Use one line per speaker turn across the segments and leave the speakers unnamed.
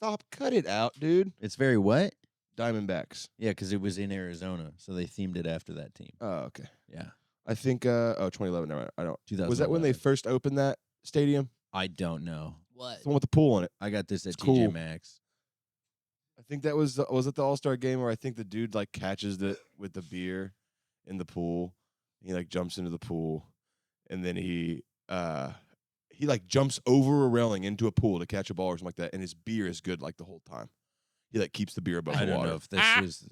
Stop. Cut it out, dude.
It's very what?
Diamondbacks.
Yeah, because it was in Arizona, so they themed it after that team.
Oh, okay.
Yeah.
I think, 2011. No, I don't.
2011.
Was that when they first opened that stadium?
I don't know.
What?
It's the one with the pool in it.
I got this at
It's
TJ
cool.
Maxx.
I think that was it the All-Star game where I think the dude like catches it with the beer in the pool. He like jumps into the pool, and then he like jumps over a railing into a pool to catch a ball or something like that, and his beer is good like the whole time. He like keeps the beer above
I
the
don't
water.
know if this is.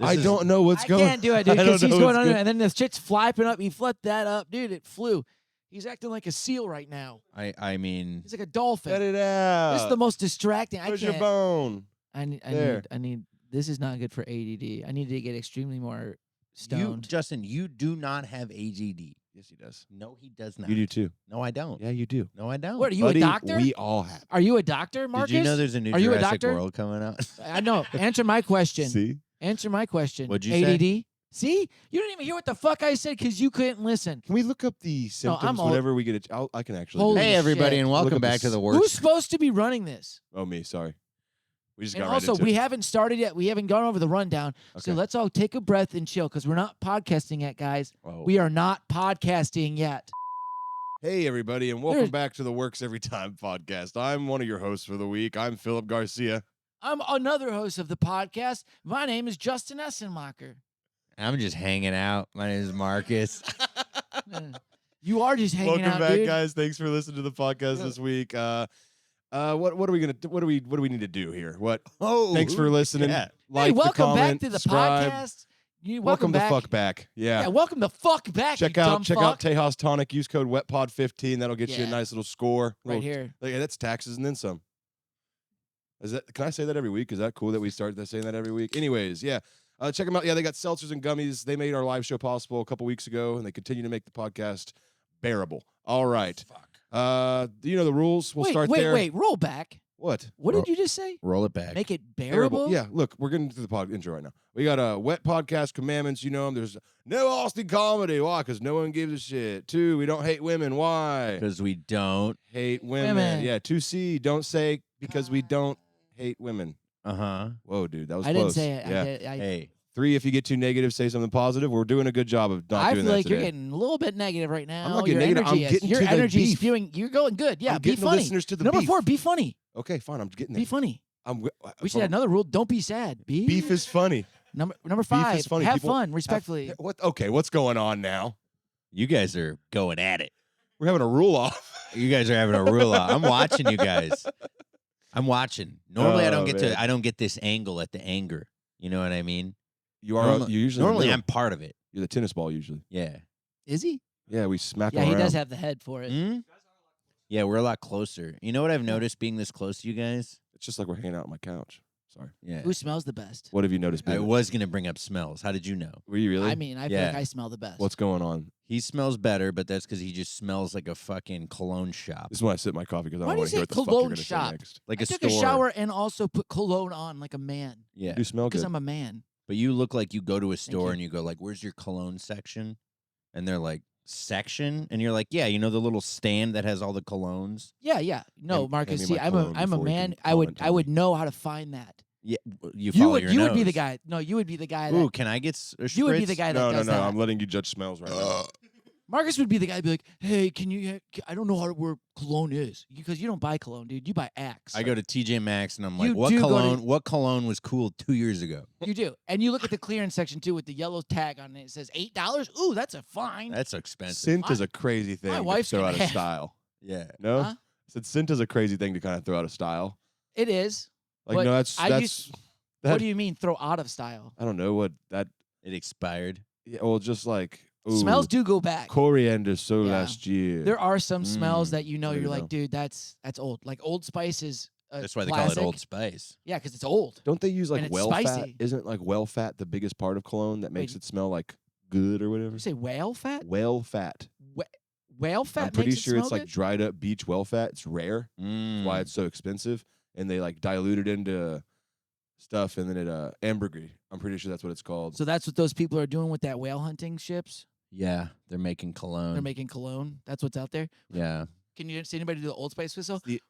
I don't know what's going.
I can't do it, dude,
I don't
because he's
know
going
what's
under,
good.
and then the shit's flapping up. He flipped that up, dude. It flew. He's acting like a seal right now.
I mean,
He's like a dolphin.
Cut it out.
This is the most distracting.
Where's
I
your
can't.
bone?
I need. This is not good for ADD. I need to get extremely more stoned.
Justin, you do not have ADD.
Yes, he does.
No, he does not.
You do too.
No, I don't.
Yeah, you do.
No, I don't.
What are you,
Buddy,
a doctor?
We all have.
Are you a doctor, Marcus?
Did you know there's a new
Are you a
Jurassic
doctor?
World coming out?
I know. Answer my question.
See?
Answer my question.
What'd you
ADD?
say?
See? You didn't even hear what the fuck I said because you couldn't listen.
Can we look up the symptoms
all-
whenever we get it? I can actually.
Holy
do
Hey,
it.
everybody,
shit.
and
Look
welcome
at
back
this.
to the work.
Who's supposed to be running this?
Oh, me. Sorry. We just
And
got right
also,
into
we
it.
haven't started yet. We haven't gone over the rundown. So
Okay.
let's all take a breath and chill because we're not podcasting yet, guys.
Oh.
We are not podcasting yet.
Hey, everybody, and welcome
There's-
back to the Works Every Time podcast. I'm one of your hosts for the week. I'm Philip Garcia.
I'm another host of the podcast. My name is Justin Essenmacher.
I'm just hanging out. My name is Marcus.
You are just hanging
Welcome
out,
back,
dude.
guys. Thanks for listening to the podcast this week. What are we gonna do? What do we need to do here? What?
Oh,
Thanks for listening.
yeah.
Like,
Hey,
the
welcome
comment,
back to the
subscribe.
podcast.
Welcome
back.
the fuck back.
Yeah,
Yeah.
welcome the fuck back.
Check
you
out
dumb fuck.
TEJAS TONIC. Use code WETPOD15. That'll get you a
Yeah.
nice little score.
right
Little-
here.
Yeah, that's taxes and then some. Is that? Can I say that every week? Is that cool that we start saying that every week? Anyways, yeah. Check them out. Yeah, they got seltzers and gummies. They made our live show possible a couple weeks ago, and they continue to make the podcast bearable. All right. Do you know the rules? We'll start there.
Wait. Roll back.
What?
What did you just say?
Roll it back.
Make it bearable?
Yeah, look, we're getting to the intro right now. We got a wet podcast commandments. You know them. There's no Austin comedy. Why? Because no one gives a shit. 2, we don't hate women. Why?
Because we don't.
Hate women.
Women.
Yeah. 2C, don't say because we don't hate women.
Uh-huh.
Whoa, dude, that was
I
close.
didn't say it.
Yeah.
Hey.
3, if you get too negative, say something positive. We're doing a good job of not
I
doing
feel
that
like you're
today.
getting a little bit negative right now.
I'm not
your
getting negative.
energy
I'm getting
your
to the
energy is
beef.
spewing. You're going good. Yeah,
I'm
be
getting the
funny.
listeners to the
Number
beef.
4, be funny.
Okay, fine. I'm getting there.
Be funny.
I'm,
We should have another rule. Don't be sad.
Beef is funny.
Number
Beef
5.
is funny.
Have
People
fun, respectfully.
What? Okay, what's going on now?
You guys are going at it.
We're having a rule off.
You guys are having a rule out. I'm watching you guys. I'm watching. Normally, I don't
Oh,
get
man.
to. I don't get this angle at the anger. You know what I mean?
You are.
Normally-
You usually. in the
Normally,
middle.
I'm part of it.
You're the tennis ball usually.
Yeah.
Is he?
Yeah, we smack
Yeah,
him
he
around.
does have the head for it.
Hmm? Yeah, we're a lot closer. You know what I've noticed being this close to you guys?
It's just like we're hanging out on my couch. Sorry.
Yeah.
Who smells the best?
What have you noticed?
I
Baby?
was gonna bring up smells. How did you know?
Were you really?
I mean, I feel
Yeah.
like I smell the best.
What's going on?
He smells better, but that's because he just smells like a fucking cologne shop,
This is when I sip my coffee because I
Why
don't
do
want to
you
hear
say
what the fuck
cologne
you're going to say
shop?
next.
like
I
a
took
store.
a shower and also put cologne on like a man
Yeah,
You smell
because
good.
I'm a man.
but you look like you go to a store
you.
and you go like, "Where's your cologne section?" And they're like, "Section," and you're like, "Yeah, you know the little stand that has all the colognes."
Yeah. No,
Hand-
Marcus.
hand me
See,
my
I'm
cologne
a
before you
man.
can
I would
comment on me.
know how to find that.
Yeah, you
You
follow
would
your
you would be the
nose.
guy. No, you would be the guy that
Ooh, can I get a
you would be the
spritz?
guy that
No,
does that.
I'm letting you judge smells right now.
Marcus would be the guy. Be like, hey, can you? I don't know where cologne is because you don't buy cologne, dude. You buy Axe.
I go to TJ Maxx and I'm like,
You
"What
do go to-
cologne? What cologne was cool 2 years ago?"
You do, and you look at the clearance section too with the yellow tag on it. It says $8. Ooh, that's a fine.
That's expensive.
Scent is a crazy thing to
wife's
throw
gonna
out of
have-
style.
Yeah.
No?
Huh?
I said scent is a crazy thing to kind of throw out of style.
It is.
Like,
But
no, that's...
I
that's
used-
that,
What do you mean throw out of style?
I don't know what that...
It expired.
Yeah, well, just like... Ooh,
Smells do go back.
Coriander so
Yeah.
last year.
There are some smells
Mm,
that you know
there
you're
you
like,
go.
dude, that's old. Like Old Spice is
That's why they
classic.
call it Old Spice.
Yeah, because it's old.
Don't they use like
and it's
well fat?
spicy.
Isn't like well fat the biggest part of cologne that makes
Wait.
it smell like good or whatever?
You say whale fat?
Well fat.
Whale fat
I'm pretty
makes
sure
it
it's
smell
like
good?
dried up beach well fat. It's rare.
Mm.
Why it's so expensive. And they like dilute it into stuff and then it ambergris. I'm pretty sure that's what it's called.
So that's what those people are doing with that whale hunting ships.
Yeah, they're making cologne.
They're making cologne. That's what's out there.
yeah.
Can you see anybody do the Old Spice whistle?
The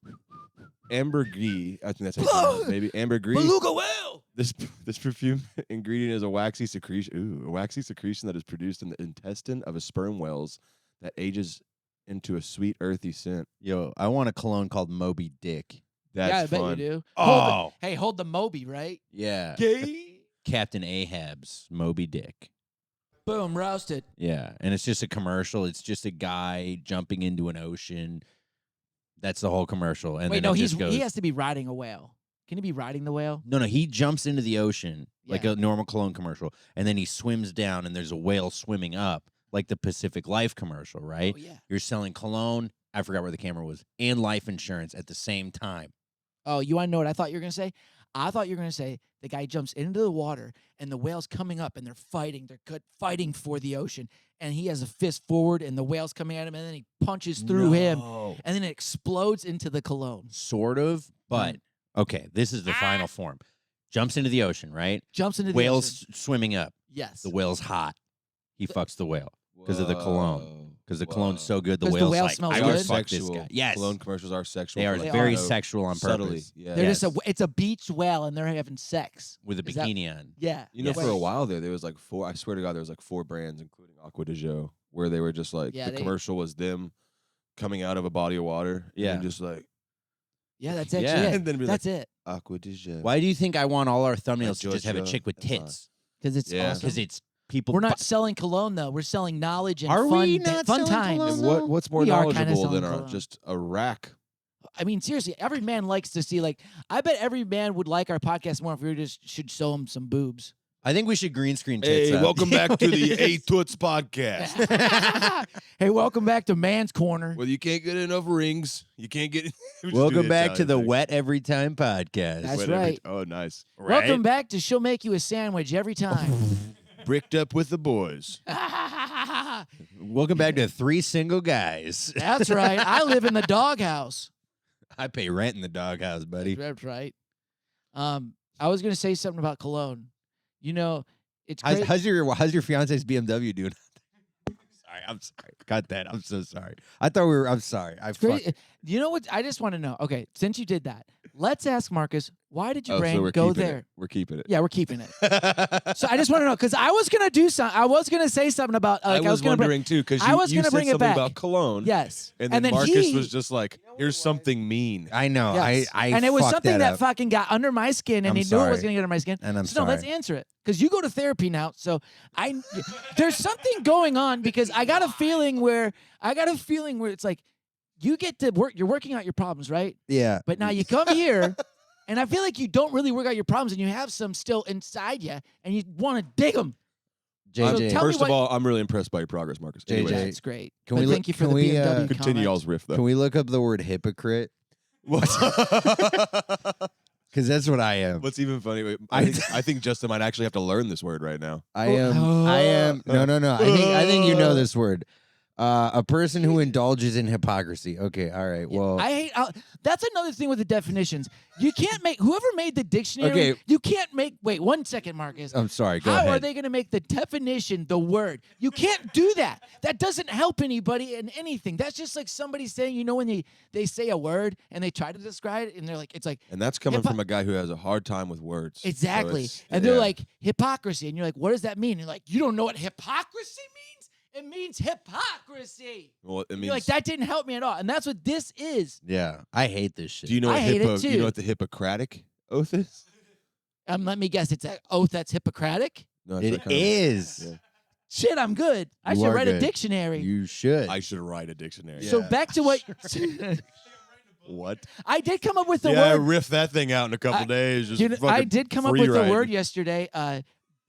ambergris. I think that's how you pronounce it, maybe ambergris.
Beluga whale.
This perfume ingredient is a waxy secretion. A waxy secretion that is produced in the intestine of a sperm whales that ages into a sweet, earthy scent.
Yo, I want a cologne called Moby Dick.
That's
yeah, I bet
fun.
you do.
Oh.
Hold the Moby, right?
Yeah.
Gay.
Captain Ahab's Moby Dick.
Boom, roasted.
Yeah, and it's just a commercial. It's just a guy jumping into an ocean. That's the whole commercial. And
Wait,
then
no,
it just goes,
he has to be riding a whale. Can he be riding the whale?
No, he jumps into the ocean like
Yeah.
a normal cologne commercial, and then he swims down, and there's a whale swimming up like the Pacific Life commercial, right?
Oh, yeah.
You're selling cologne, I forgot where the camera was, and life insurance at the same time.
Oh, you want to know what I thought you were going to say? I thought you were going to say the guy jumps into the water and the whale's coming up and they're fighting. They're fighting for the ocean. And he has a fist forward and the whale's coming at him and then he punches through him and then it explodes into the cologne.
Sort of, but okay, this is the final form. Jumps into the ocean, right?
Jumps into the
Whale's
ocean.
swimming up.
Yes.
The whale's hot. He fucks the whale because of the cologne. Because the cologne's so good, the
'Cause the
whale's
whale
like,
smells
I
good?
would
Are
fuck this
sexual.
guy. Yes.
Cologne commercials are sexual.
They are
but, like,
very
you know,
sexual on
subtly.
purpose.
Yeah.
They're
Yes.
it's a beach whale and they're having sex.
With a
Is that-
bikini on.
Yeah.
You know,
Yes.
for a while there was like four. I swear to God, there was like 4 brands, including Acqua de Joe, where they were just like
Yeah,
the commercial was them coming out of a body of water.
Yeah.
and just like
Yeah, that's actually
Yeah.
it.
And then be
That's it.
Acqua de Joe.
Why do you think I want all our thumbnails to just have a
Georgia
chick with
and fine.
tits?
Because it's
Yeah.
awesome.
Because it's people.
We're not selling cologne though. We're selling knowledge and
Are
fun,
we not
fun
selling
times.
cologne?
And
No.
what's more
We are kinda
knowledgeable
selling
than
cologne.
just a rack?
I mean, seriously, every man likes to see. Like, I bet every man would like our podcast more if we just should show him some boobs.
I think we should green screen tits.
Hey,
up.
welcome back to the A Toots podcast.
Hey, welcome back to Man's Corner.
Well, you can't get enough rings. You can't get. We just do
Welcome
the
back to the
Italian thing.
Wet Every Time podcast.
That's
Wet every-
right.
Oh, nice.
Welcome back to She'll Make You a Sandwich every time.
Bricked up with the boys.
Welcome back to 3 Single Guys.
That's right. I live in the doghouse.
I pay rent in the doghouse, buddy.
That's right. I was gonna say something about cologne. You know, it's great.
How's your fiance's BMW doing? I'm sorry. Cut that. I'm so sorry. I thought we were. I'm sorry. I
Great.
fucked.
You know what? I just want to know. Okay, since you did that, let's ask Marcus. Why did your
Oh,
brain
so we're
go
keeping
there?
It. We're keeping it.
Yeah, we're keeping it. So I just want to know because I was gonna do some. I was gonna say something about. Like,
I was
gonna
wondering too because
I was
you
gonna
said
bring it
something
back.
about cologne.
Yes,
And then Marcus
he,
was just like, "Here's something mean."
I know.
Yes.
I
and it was
fucked
something that
up.
fucking got under my skin, and
I'm
he knew it was
sorry.
gonna get under my skin.
And I'm
so no, let's
sorry.
answer it because you go to therapy now. So there's something going on because I got a feeling where it's like you get to work. You're working out your problems, right?
Yeah.
But now you come here, and I feel like you don't really work out your problems, and you have some still inside you, and you want to dig them.
JJ.
tell me
First of
what-
all, I'm really impressed by your progress, Marcus.
JJ.
Anyways,
That's great.
Can
But
we look-
thank you for
can
the
we,
BMW
continue
comment.
y'all's riff though.
Can we look up the word hypocrite? Because that's what I am.
What's even funny? Wait,
I-
I think Justin might actually have to learn this word right now.
I am. No. I think you know this word. A person who indulges in hypocrisy. Okay. All right. Well.
I hate. That's another thing with the definitions. You can't make whoever made the dictionary.
Okay.
You can't make. Wait 1 second, Marcus.
I'm sorry. Go
How
ahead.
are they going to make the definition the word? You can't do that. That doesn't help anybody in anything. That's just like somebody saying, you know, when they say a word and they try to describe it, and they're like, it's like
And that's coming
Hypo-
from a guy who has a hard time with words. So
exactly,
it's-
and they're
yeah.
like hypocrisy, and you're like, what does that mean? And you're like, you don't know what hypocrisy means? It means hypocrisy.
Well, it
And
means.
you're like, that didn't help me at all, and that's what this is.
Yeah. I hate this shit.
do you know
I
what
hate it
You
too.
know what the Hippocratic oath is?
Let me guess, it's an oath that's Hippocratic.
No, it's
It
like kind of-
is.
yeah.
Shit, I'm good. I
You
should
are
write a
good.
dictionary.
You should.
I should write a dictionary.
So
Yeah.
back to what
What?
I did come up with the
Yeah, I
word.
riff that thing out in a couple days. Just
Dude, I
fucking
did come up
free
with the
ride.
word yesterday.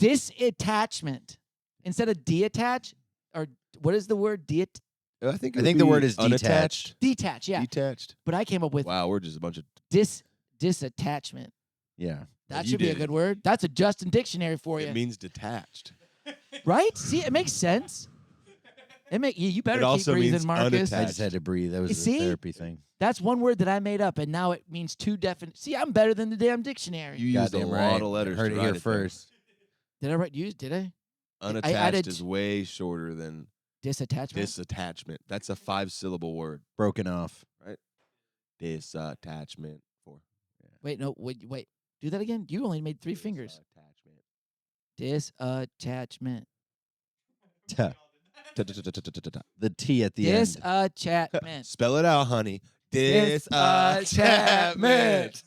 Disattachment instead of deattach, or what is the word?
I think
I think the word is
unattached.
Detach. Yeah,
Detached.
but I came up with
Wow, we're just a bunch of.
disattachment.
yeah.
That
You
should be a
did.
good word. That's a Justin dictionary for
It
you,
means detached.
right? See, it makes sense. You better
It
keep
also
breathing,
means
Marcus.
I
unattached.
just had to breathe. That was
See?
a therapy thing.
That's one word that I made up, and now it means two definite. See, I'm better than the damn dictionary.
You used a
Goddamn
lot
right.
of letters.
Heard
to
it
write
here
though.
first.
Did I write use? Did I?
Unattached
added-
is way shorter than
Disattachment.
Disattachment. That's a 5-syllable word.
Broken off.
Disattachment. 4.
Wait, no, wait. Do that again. You only made 3 fingers.
Disattachment.
Disattachment.
The T at the end.
Disattachment.
Spell it out, honey.
Disattachment.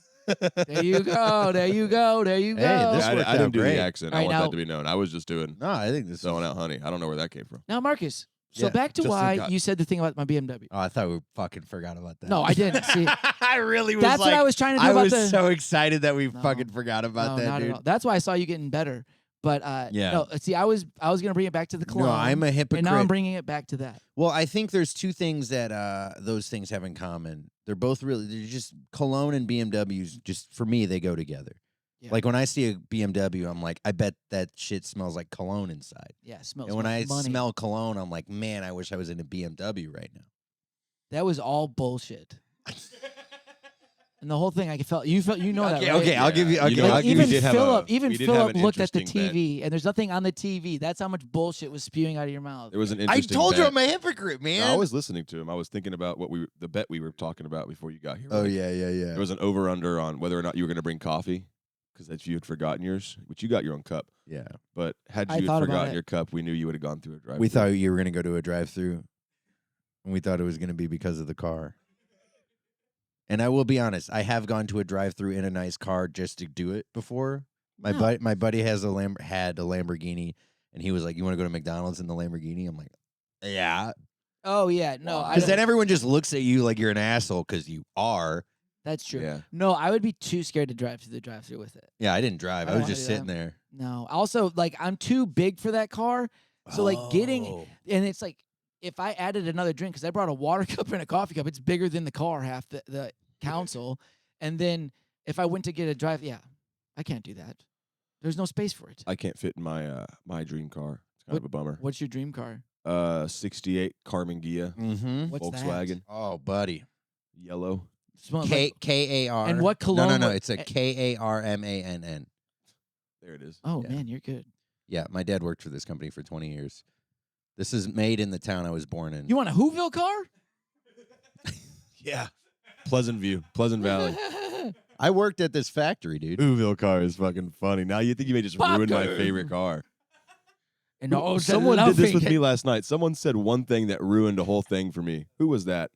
There you go. There you go. There you go.
Hey, this
I
worked
didn't
out
do
great.
the accent.
All right,
I want
now-
that to be known. I was just doing
No, I think this is.
spelling out honey. I don't know where that came from.
Now, Marcus. So
Yeah,
back to
just
why
forgot.
you said the thing about my BMW.
Oh, I thought we fucking forgot about that.
No, I didn't. See,
I really was
that's
like,
what I was trying to do
I
about
was
the.
so excited that we
No.
fucking forgot about
no,
that,
not
dude.
at all. That's why I saw you getting better. But
Yeah.
no, see, I was gonna bring it back to the Cologne.
No, I'm a hypocrite.
and now I'm bringing it back to that.
Well, I think there's 2 things that those things have in common. They're just Cologne and BMWs. Just for me, they go together.
Yeah.
Like when I see a BMW, I'm like, I bet that shit smells like cologne inside.
Yeah, it smells.
And when
like
I
money.
smell cologne, I'm like, man, I wish I was in a BMW right now.
that was all bullshit. And the whole thing, I felt you know that.
Okay,
right?
okay, I'll give you.
Yeah,
Okay,
you know
I'll
what?
give
even
you.
did have
Philip,
a-
even
we did have
Philip
an
looked at the
interesting bet.
TV, and there's nothing on the TV. That's how much bullshit was spewing out of your mouth.
There was an
I
interesting
told you
bet.
I'm a hypocrite, man.
No, I was listening to him. I was thinking about the bet we were talking about before you got here.
Oh
Like,
yeah.
There was an over/under on whether or not you were going to bring coffee, because if you had forgotten yours, which you got your own cup,
Yeah.
but had
I
you
thought
had
about
forgotten
it.
your cup, we knew you would have gone through a drive.
We thought you were gonna go to a drive-through, and we thought it was gonna be because of the car. And I will be honest, I have gone to a drive-through in a nice car just to do it before. My
No.
buddy has had a Lamborghini, and he was like, "You want to go to McDonald's in the Lamborghini?" I'm like, "Yeah,"
Oh yeah, no, I
because then
don't-
everyone just looks at you like you're an asshole because you are.
that's true.
Yeah.
No, I would be too scared to drive through the drive-through with it.
Yeah, I didn't drive.
I
I
don't
was
wanna
just
do
sitting
that.
there.
No, also like I'm too big for that car. So like getting
Oh.
and it's like if I added another drink because I brought a water cup and a coffee cup, it's bigger than the car half the console. And then if I went to get a drive, yeah, I can't do that. There's no space for it.
I can't fit in my my dream car. It's kind of a bummer.
What's your dream car?
68 Carmen Ghia,
Mm-hmm.
What's
Volkswagen,
Oh, buddy.
yellow.
that? Smells like,
K-A-R.
and what
No,
cologne?
no.
would-
It's a K-A-R-M-A-N-N.
There it is.
Oh
Yeah.
man, you're good.
Yeah, my dad worked for this company for 20 years. This is made in the town I was born in.
You want a Whoville car?
Yeah. Pleasant View, Pleasant Valley.
I worked at this factory, dude.
Whoville car is fucking funny. Now you think you may just ruin my
Popcorn.
favorite car.
And all the
Someone did this with
loving-
me last night. Someone said one thing that ruined a whole thing for me. Who was that?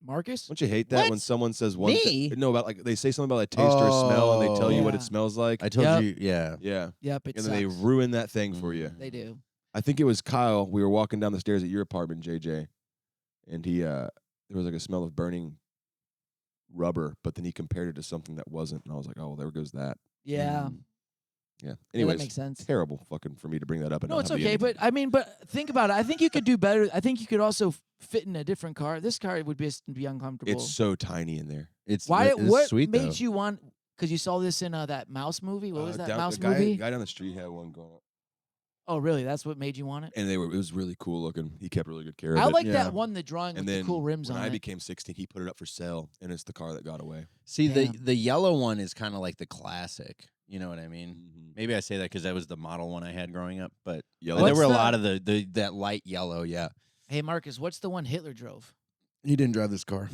Marcus?
Don't you hate that when
What?
someone says one
Me?
thing? No, about like they say something about a taste or a smell and they tell you what
Yeah.
it smells like.
I told
Yep.
you, yeah.
Yeah.
Yep, it
And then they
sucks.
ruin that thing for you.
They do.
I think it was Kyle. We were walking down the stairs at your apartment, JJ, and he there was like a smell of burning rubber, but then he compared it to something that wasn't, and I was like, oh, well, there goes that.
Yeah.
Yeah.
Yeah,
Anyways,
that makes sense.
terrible fucking for me to bring that up. And
No,
not
it's
have the
okay, but
energy.
I mean, but think about it. I think you could do better. I think you could also fit in a different car. This car would be uncomfortable.
It's so tiny in there.
Why?
It's
What
sweet,
made
though.
you want? Because you saw this in that Mouse movie. What was that
down-
Mouse
the guy,
movie?
guy down the street had one going up,
Oh, really? That's what made you want it.
and it was really cool looking. He kept really good care of
I
it.
like
Yeah.
that one, the drawing
And
with
then
the cool rims
when
on
I
it.
became 16, he put it up for sale, and it's the car that got away.
See,
Damn.
the yellow one is kind of like the classic. You know what I mean?
Mm-hmm.
Maybe I say that because that was the model one I had growing up. But
Yellow.
there
What's
were a
the-
lot of that light yellow. Yeah.
Hey, Marcus, what's the one Hitler drove?
He didn't drive this car.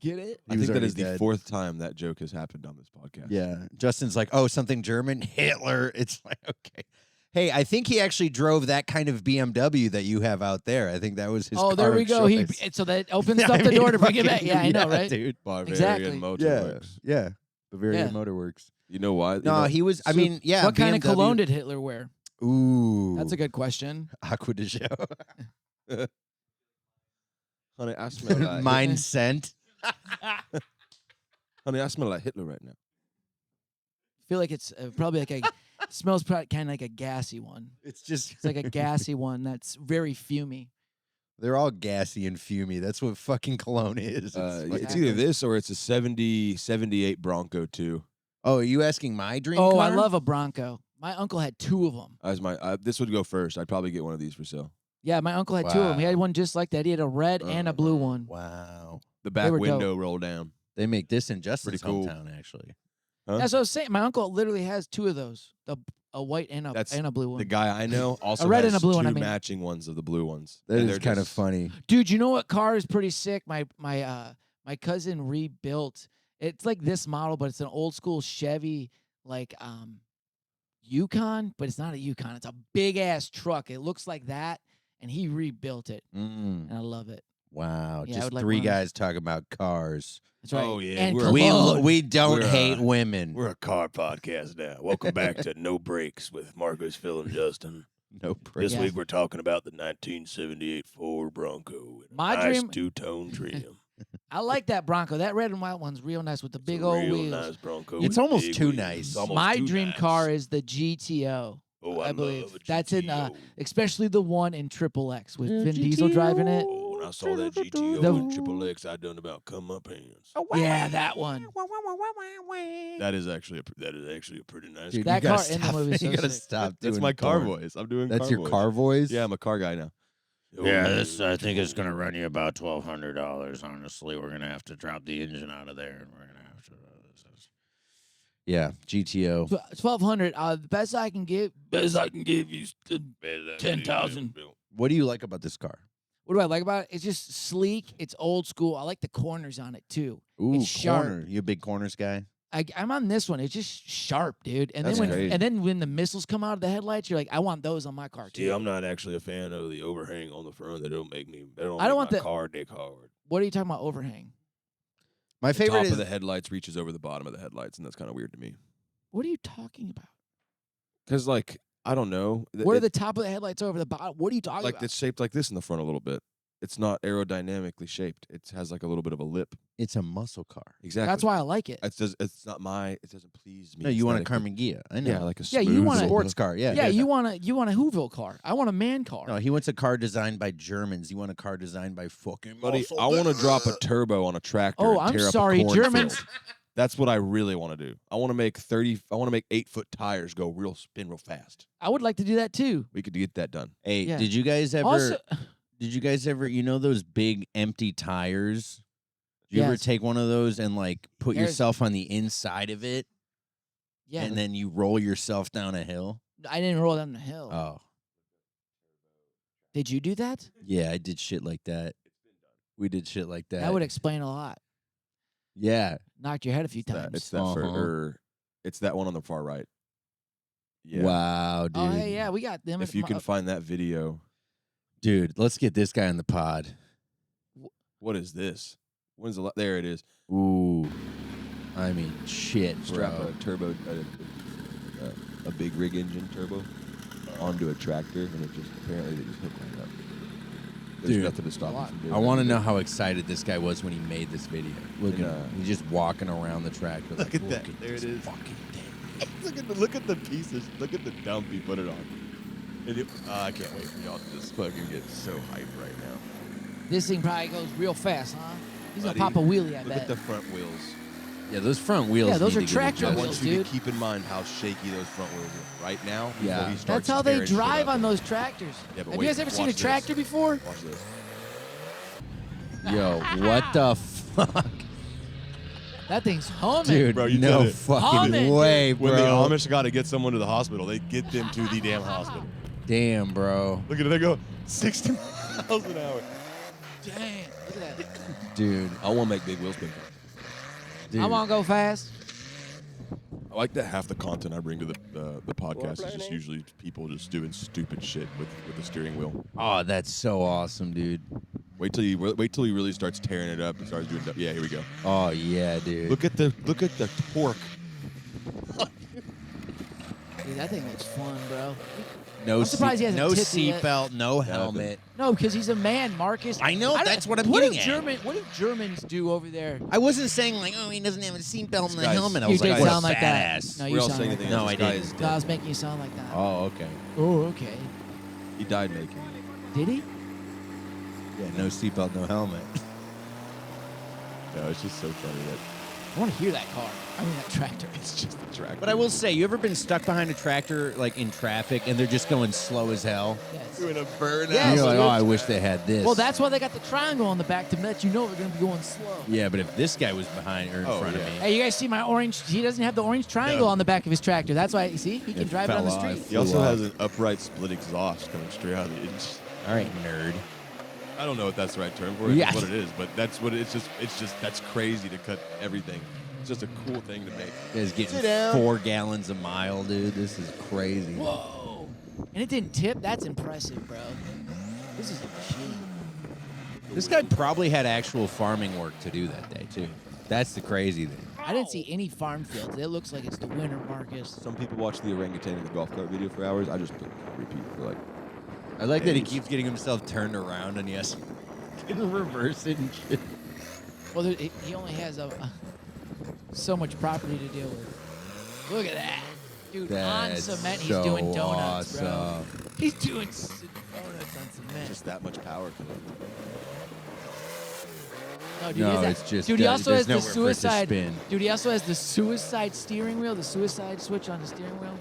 Get it?
I think that is the fourth time that joke has happened on this podcast.
Yeah. Justin's like, oh, something German? Hitler. It's like, okay. Hey, I think he actually drove that kind of BMW that you have out there. I think that was his
Oh,
car
there we
of
go.
choice.
So that opens
Yeah,
up
I
the door
mean,
to bring it back.
fucking-
Yeah, I know, right?
dude.
Bavarian
Exactly.
Motorworks.
Yeah. Bavarian
Yeah.
Motorworks.
You know why? You
No,
know-
he was, I
so-
mean, yeah.
What kind of
BMW
cologne did Hitler wear?
Ooh.
That's a good question.
Acqua de Joe.
honey, I smell like
Mine scent.
honey, I smell like Hitler right now.
I feel like it's probably like a smells kind of like a gassy one.
It's just,
It's like a gassy one that's very fumy.
they're all gassy and fumy. That's what fucking cologne is.
It's either this or it's a 78 Bronco 2.
Oh, are you asking my dream
Oh,
car?
I love a Bronco. My uncle had 2 of them.
As my this would go first. I'd probably get one of these for sale.
Yeah, my uncle had 2 of them. He had
Wow.
one just like that. He had a red and a blue one.
Wow.
The back
were
window roll down.
They make this in Justin's
Pretty cool.
hometown, actually.
Huh?
That's what I was saying. My uncle literally has 2 of those. a white and
That's
a blue one.
The guy I know also
red
has
and a blue
two
one, I mean.
matching ones of the blue ones.
That
And
is
they're
kind of
just-
funny.
Dude, you know what car is pretty sick? My cousin rebuilt. It's like this model, but it's an old school Chevy, like Yukon, but it's not a Yukon. It's a big ass truck. It looks like that, and he rebuilt it,
Mm.
and I love it.
Wow,
Yeah, I
just
would like
three
one of those.
guys talking about cars.
That's right.
Oh, yeah,
and
we're-
Cologne.
We don't
We're,
hate women.
We're a car podcast now. Welcome back to No Brakes with Marcus, Phil, and Justin.
No
This
praise.
Yeah.
week we're talking about the 1978 Ford Bronco. And
My
a nice
dream-
two-tone trim.
I like that Bronco. That red and white one's real nice with the
It's
big
a
old
real
wheels.
nice Bronco.
It's
with
almost
big
too
wheels.
nice.
It's almost
My
too
dream
nice.
car is the GTO.
Oh, I
believe.
love a
That's in,
GTO.
especially the one in Triple X with
Yeah,
Vin Diesel driving it.
Oh, when I saw that GTO
The-
in Triple X, I done about come up hands.
Yeah, that one.
That is actually a pretty nice
Dude,
car.
That
you gotta
car in the
stop,
movie is
you
so
gotta
sick.
stop
That's
doing
my car
porn.
voice. I'm doing
That's
car
your
voice.
car voice?
Yeah, I'm a car guy now.
Yeah, this I think it's gonna run you about $1,200. Honestly, we're gonna have to drop the engine out of there, and we're gonna have to.
Yeah, GTO.
1,200. The best I can give.
Best I can give you 10,000.
What do you like about this car?
What do I like about it? It's just sleek. It's old school. I like the corners on it too.
Ooh,
It's sharp.
corner. You a big corners guy?
I'm on this one. It's just sharp, dude. And
That's
then when
great.
and then when the missiles come out of the headlights, you're like, I want those on my car too.
See, I'm not actually a fan of the overhang on the front. That don't make me. That don't
I don't
make
want
my
the-
car dick hard.
What are you talking about? Overhang?
My
The
favorite
top
is
of the headlights reaches over the bottom of the headlights, and that's kind of weird to me.
What are you talking about?
Because, like, I don't know.
What are the top of the headlights over the bottom? What are you talking
like?
about?
It's shaped like this in the front a little bit. It's not aerodynamically shaped. It has like a little bit of a lip.
it's a muscle car.
Exactly.
That's why I like it.
It's not my. It doesn't please me.
No, you want a
aesthetically.
Carmen Ghia. I know.
Yeah, like a
Yeah, you
smooth
want a-
little-
sports car. Yeah.
Yeah, you want a Whoville car. I want a man car.
No, he wants a car designed by Germans. You want a car designed by fucking
Buddy,
muscle
I want to
guys.
drop a turbo on a tractor.
Oh,
and
I'm
tear up a
sorry,
cornfield.
Germans.
That's what I really want to do. I want to make 8-foot tires go spin real fast.
I would like to do that too.
We could get that done.
Hey,
Yeah.
did you guys ever?
Also,
Did you guys ever? You know those big empty tires? Did you ever
Yes.
take one of those and like put
There's-
yourself on the inside of it,
yeah,
and then you roll yourself down a hill?
I didn't roll down the hill.
Oh,
Did you do that?
yeah, I did shit like that. We did shit like that.
That would explain a lot.
yeah.
Knocked your head a few times.
It's that
Uh-huh.
it's that one on the far right. Yeah.
Wow, dude.
Oh, hey, yeah, we got them.
If you can find that video,
Dude, let's get this guy on the pod.
what is this? When's there? It is.
Ooh, I mean, shit,
Strap
bro.
a turbo, a big rig engine turbo onto a tractor, and it just apparently they just hook right up. There's
Dude,
nothing to stop you from doing
I want to
that.
know how excited this guy was when he made this video. Look at him. He's just walking around the track.
Look at that. There it is.
Fucking thing.
look at the pieces. Look at the dump he put it on. I can't wait for y'all to just fucking get so hyped right now.
This thing probably goes real fast, huh? He's
Buddy,
gonna pop a wheelie, I
Look
bet.
at the front wheels.
Yeah, those front wheels.
Yeah, those
need
are
to get
tractor
I
adjusted.
want
wheels,
you
dude.
to keep in mind how shaky those front wheels are right now. before
Yeah.
he starts
That's how they
tearing shit
drive
up.
on those tractors.
Yeah, but
Have
wait,
you guys ever seen a
watch this.
tractor before?
Watch this.
Yo, what the fuck,
That thing's humming.
dude?
Bro, you
no
did it.
fucking
Humming,
way, bro.
When the Amish got to get someone to the hospital, they get them to the damn hospital.
Damn, bro,
Look at it. They go 60 miles an hour.
Dang, look at that.
dude.
I want to make big wheels spin.
dude.
I want to go fast.
I like that half the content I bring to the podcast is just usually people just doing stupid shit with the steering wheel.
Oh, that's so awesome, dude.
Wait till he really starts tearing it up and starts doing. Yeah, here we go.
Oh yeah, dude.
Look at the torque.
Dude, that thing looks fun, bro.
no
I'm surprised he hasn't
no
tipped it yet.
seatbelt, no
Nothing.
helmet.
No, because he's a man, Marcus.
I know,
don't-
that's what I'm
what
getting
do
at.
What do Germans do over there?
I wasn't saying like, oh, he doesn't have a seatbelt and the
Guy's-
helmet. I
You
was like,
did
what a
sound like that.
badass.
No,
We're
you
all
sound
saying
like
anything
that.
No,
else.
I
This guy
didn't.
is
No, I
dead.
was making you sound like that.
Oh, okay.
Oh, okay.
He died making it.
Did he?
Yeah, no seatbelt, no helmet.
No, it's just so funny that
I want to hear that car. I mean, a tractor.
It's just a tractor.
But I will say, you ever been stuck behind a tractor like in traffic and they're just going slow as hell?
Yes.
doing a burnout.
Yes,
You're like,
dude.
oh, I wish they had this.
Well, that's why they got the triangle on the back to let you know we're going to be going slow.
Yeah, but if this guy was behind or in front of me,
Hey, you guys see my orange? He doesn't have the orange triangle on the back of his tractor. That's why, you see, he can drive it on the
fell off.
street.
He also has an upright split exhaust coming straight out of the engine.
all right, nerd.
I don't know if that's the right term for it.
Yeah.
It's what it is, but that's what it's just that's crazy to cut everything. It's just a cool thing to make.
This guy's
Sit
getting
down.
4 gallons a mile, dude. This is crazy.
Whoa. And it didn't tip? That's impressive, bro. This is a machine.
This guy probably had actual farming work to do that day, too. That's the crazy thing.
I didn't see any farm fields. It looks like it's the winter, Marcus.
Some people watch the orangutan in the golf cart video for hours. I just put it on repeat for like.
I like that he
days.
keeps getting himself turned around and he has to reverse it and shit.
Well, he only has so much property to deal with. Look at that. Dude, on
That's
cement, he's
so
doing donuts, bro.
awesome.
He's doing donuts on cement.
Just that much power to it.
No, dude,
No,
he has
it's just
dude, he also
there's
has the
nowhere for it to
suicide.
spin.
Dude, he also has the suicide steering wheel, the suicide switch on the steering wheel.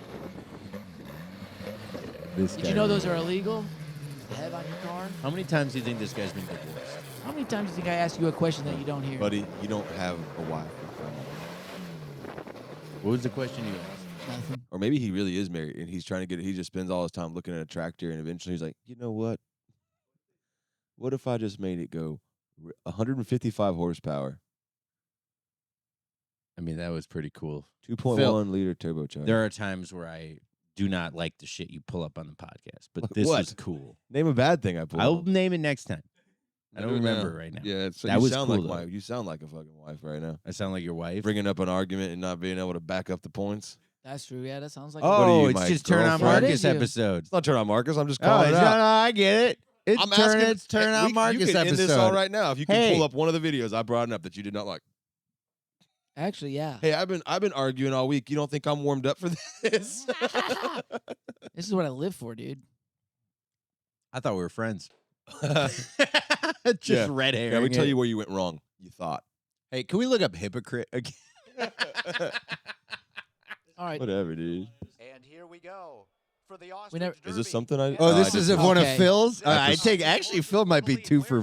This
Did
guy
you know
really-
those are illegal to have on your car?
How many times do you think this guy's been divorced?
How many times do you think I ask you a question that you don't hear?
Buddy, you don't have a wife.
What was the question you asked?
Nothing.
Or maybe he really is married and he's trying to get it. He just spends all his time looking at a tractor and eventually he's like, you know what? What if I just made it go 155 horsepower,
I mean, that was pretty cool.
2.1 liter turbocharged?
There are times where I do not like the shit you pull up on the podcast, but this
What?
is cool.
Name a bad thing I pulled.
I'll
up.
name it next time. I don't
Do it now.
remember right now.
Yeah, so
That
you
was
sound
cool,
like
though.
you sound like a fucking wife right now.
I sound like your wife.
Bringing up an argument and not being able to back up the points.
That's true. Yeah, that sounds like.
What
Oh,
are you,
it's
my
just Turn On
girlfriend?
Marcus
What is you?
episode.
It's not turn on Marcus. I'm just
Oh,
calling it
no,
out.
I get it. It's
I'm
turn,
asking.
it's Turn
Hey,
On Marcus
you can
episode.
end this all right now if you can
Hey.
pull up one of the videos I brought up that you did not like.
Actually, yeah.
Hey, I've been arguing all week. You don't think I'm warmed up for this?
This is what I live for, dude.
I thought we were friends. Just
Yeah.
red hair.
Yeah, we tell you where you went wrong. You thought.
Hey, can we look up hypocrite again?
All right.
Whatever, dude.
And here we go for the Ostrich
We never-
Is this
Derby.
something I?
Oh,
I
this
did-
is one of
Okay.
Phil's. I
Episode-
take actually Phil might be 2 for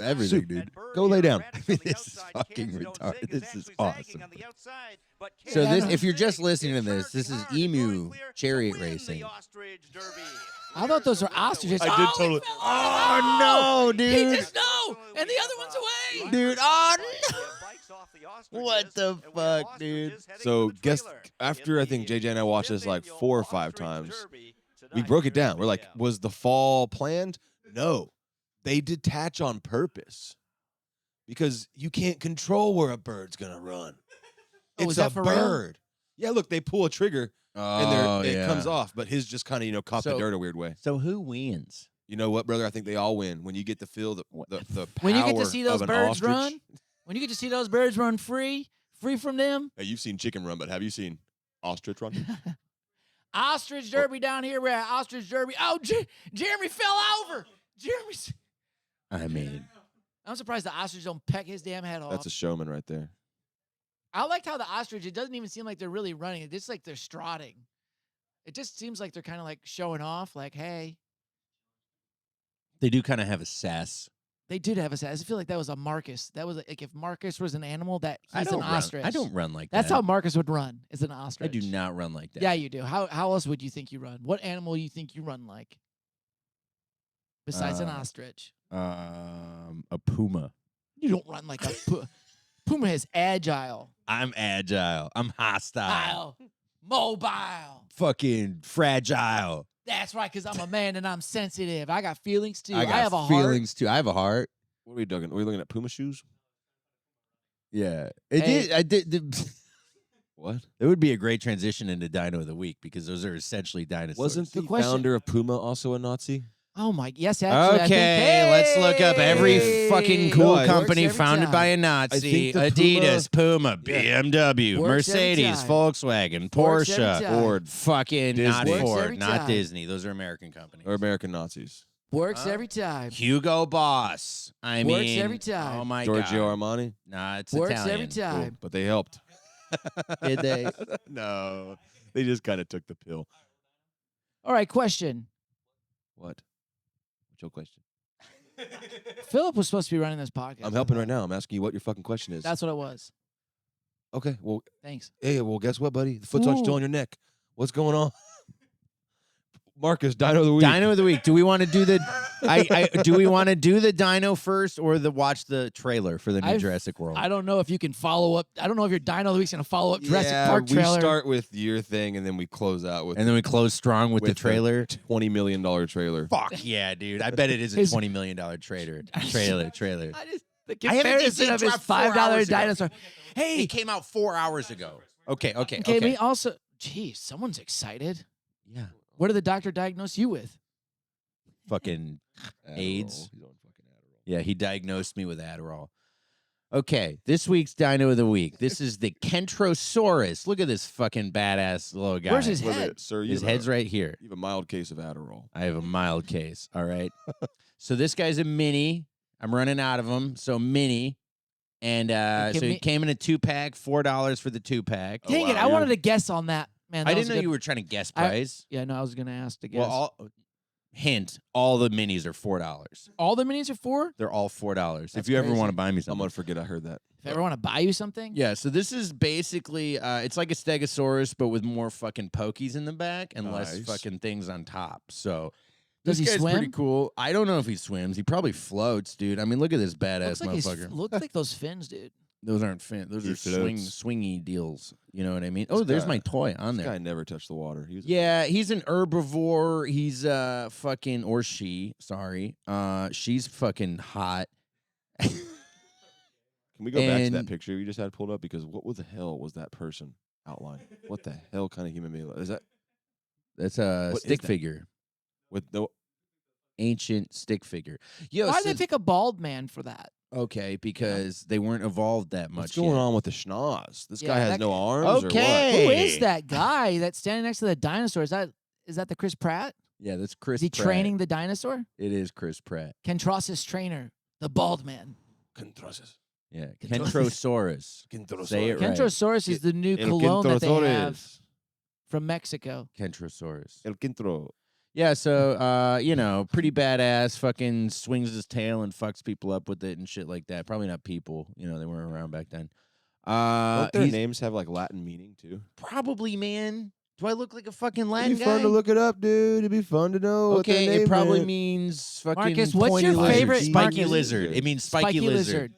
everything, dude.
Go lay down.
This is fucking retarded. This is awesome. So
So
this, if you're just listening to this, this is emu chariot racing.
I thought those were ostriches.
I did totally-
Oh no,
He
dude!
just no, and the other one's away.
Dude, oh no! What the fuck, dude?
So guess after I think JJ and I watched this like 4 or 5 times, we broke it down. We're like, was the fall planned? No, they detach on purpose because you can't control where a bird's gonna run.
Oh,
It's
is that
a
for real?
bird. Yeah, look, they pull a trigger
Oh,
and it comes off, but his just kind of caught the
So-
dirt a weird way.
So who wins?
You know what, brother? I think they all win when you get to feel the power
When you get to see those
of an
birds
ostrich.
run, when you get to see those birds run free from them.
Hey, you've seen chicken run, but have you seen ostrich run?
Ostrich Derby down here. We're at Ostrich Derby. Oh, Jeremy fell over. Jeremy's.
I mean,
I'm surprised the ostrich don't peck his damn head off.
That's a showman right there.
I liked how the ostrich, it doesn't even seem like they're really running. It's just like they're strutting. It just seems like they're kind of like showing off, like, hey.
they do kind of have a sass.
They did have a sass. I feel like that was a Marcus. That was like if Marcus was an animal, that
I
he's
don't
an
run.
ostrich.
I don't run like
That's
that.
how Marcus would run, is an
I
ostrich.
do not run like that.
Yeah, you do. How else would you think you run? What animal you think you run like? Besides an ostrich.
A puma.
You don't run like a puma is agile,
I'm agile. I'm hostile.
mobile.
Fucking fragile.
That's right, because I'm a man and I'm sensitive. I got feelings too.
I got
have a
feelings too. I have a heart.
What are we doing? Are we looking at Puma shoes?
Yeah.
Hey.
I did.
What?
It would be a great transition into Dino of the Week because those are essentially dinosaurs.
Wasn't the
Good question.
founder of Puma also a Nazi?
Oh my, yes, actually. I think,
Okay, let's look up every
Hey!
fucking
No,
cool
it works
company
every
founded
time.
by a Nazi.
think the
Adidas, Puma, BMW,
Works every
Mercedes,
time.
Volkswagen,
Works every
Porsche,
time.
Ford,
fucking not
Disney.
Works
Ford,
every
not
time.
Disney. Those are American companies.
or American Nazis?
Works
Huh?
every time.
Hugo Boss. I
Works
mean,
every time.
Oh my
Giorgio
god.
Armani?
Nah, it's
Works
Italian.
every time.
Cool. But they helped.
Did they?
No, they just kind of took the pill.
All right, question.
What? What's your question?
Philip was supposed to be running this podcast.
I'm helping right now. I'm asking you what your fucking question is.
That's what it was.
Okay. Well,
Thanks.
hey, well, guess what, buddy? The foot's still
Ooh.
on your neck. What's going on? Marcus, Dino of the Week.
Dino of the week. Do we want to do the? Do we want to do the Dino first or watch the trailer for the new Jurassic World?
I don't know if you can follow up. I don't know if your Dino of the Week's going to follow up Jurassic Park
we
trailer.
start with your thing, and then we close out with
And then we close strong with the trailer.
$20 million trailer.
Fuck yeah, dude! I bet it is a $20 million trailer. Trailer.
I just, the
I haven't
comparison
seen
of his
dropped 4
$5
hours ago.
dinosaur. Hey,
It came out 4 hours ago. Okay.
okay, me also. Geez, someone's excited.
Yeah.
What did the doctor diagnose you with?
Fucking
Adderall.
AIDS.
He's on fucking Adderall.
Yeah, he diagnosed me with Adderall. Okay, this week's Dino of the Week. This is the Kentrosaurus. Look at this fucking badass little guy.
Where's his
Wait a
head?
minute, sir,
His head's right here.
You have a mild case of Adderall.
I have a mild case. All right. So this guy's a mini. I'm running out of them. So mini. And
give
so
me-
he came in a 2-pack, $4 for the 2-pack.
Oh,
Dang it!
wow,
I
you're-
wanted to guess on that. Man,
I
that was
didn't know
good.
you were trying to guess
I-
price.
Yeah, no, I was gonna ask to guess.
Well, hint, all the minis are $4.
all the minis are $4.
They're all $4. If
That's
you ever
crazy.
want to buy me
I'm
something.
going to forget I heard that.
If I ever want to buy you something,
Yeah, so this is basically it's like a Stegosaurus, but with more fucking pokies in the back and less
Nice.
fucking things on top. So
Does
this
he
guy's pretty
swim?
cool. I don't know if he swims. He probably floats, dude. I mean, look at this badass motherfucker.
looks like those fins, dude.
Those aren't fins. Those
He
are
floats.
swingy deals. You know what I mean?
This
Oh, there's
guy-
my toy on
This
there.
guy never touched the water. He was
Yeah, he's an herbivore. He's fucking or she, sorry. She's fucking hot.
Can we go back to that
And-
picture you just had pulled up? Because what the hell was that person outline? What the hell kind of human being is that?
That's a
What is
stick
that?
figure.
With no,
Ancient stick figure. Yo,
Why
so-
did they pick a bald man for that?
okay, because they weren't evolved that much.
what's going
yet.
on with the schnoz? This
Yeah,
guy has
that
no
guy-
arms.
Okay.
Who
Hey.
is that guy that's standing next to the dinosaur? Is that the Chris Pratt?
Yeah, that's Chris
Is he
Pratt.
training the dinosaur?
It is Chris Pratt.
Kentrosa's trainer, the bald man.
Or what? Controsis.
Yeah,
Kentrosaurus.
Kentrosaurus. Say it right.
Kentrosaurus is the new
El
cologne that they have
Kentrosaurus.
from Mexico.
Kentrosaurus.
El Kintro.
Yeah, so pretty badass. Fucking swings his tail and fucks people up with it and shit like that. Probably not people. You know, they weren't around back then.
Don't their
He's
names have like Latin meaning too?
probably, man. Do I look like a fucking
It'd
Latin
be
guy?
fun to look it up, dude. It'd be fun to know. what their
Okay,
name
it probably
meant.
means fucking
Marcus, what's
pointy
your
lizard.
favorite-
spiky
Marcus-
lizard? It means spiky, lizard.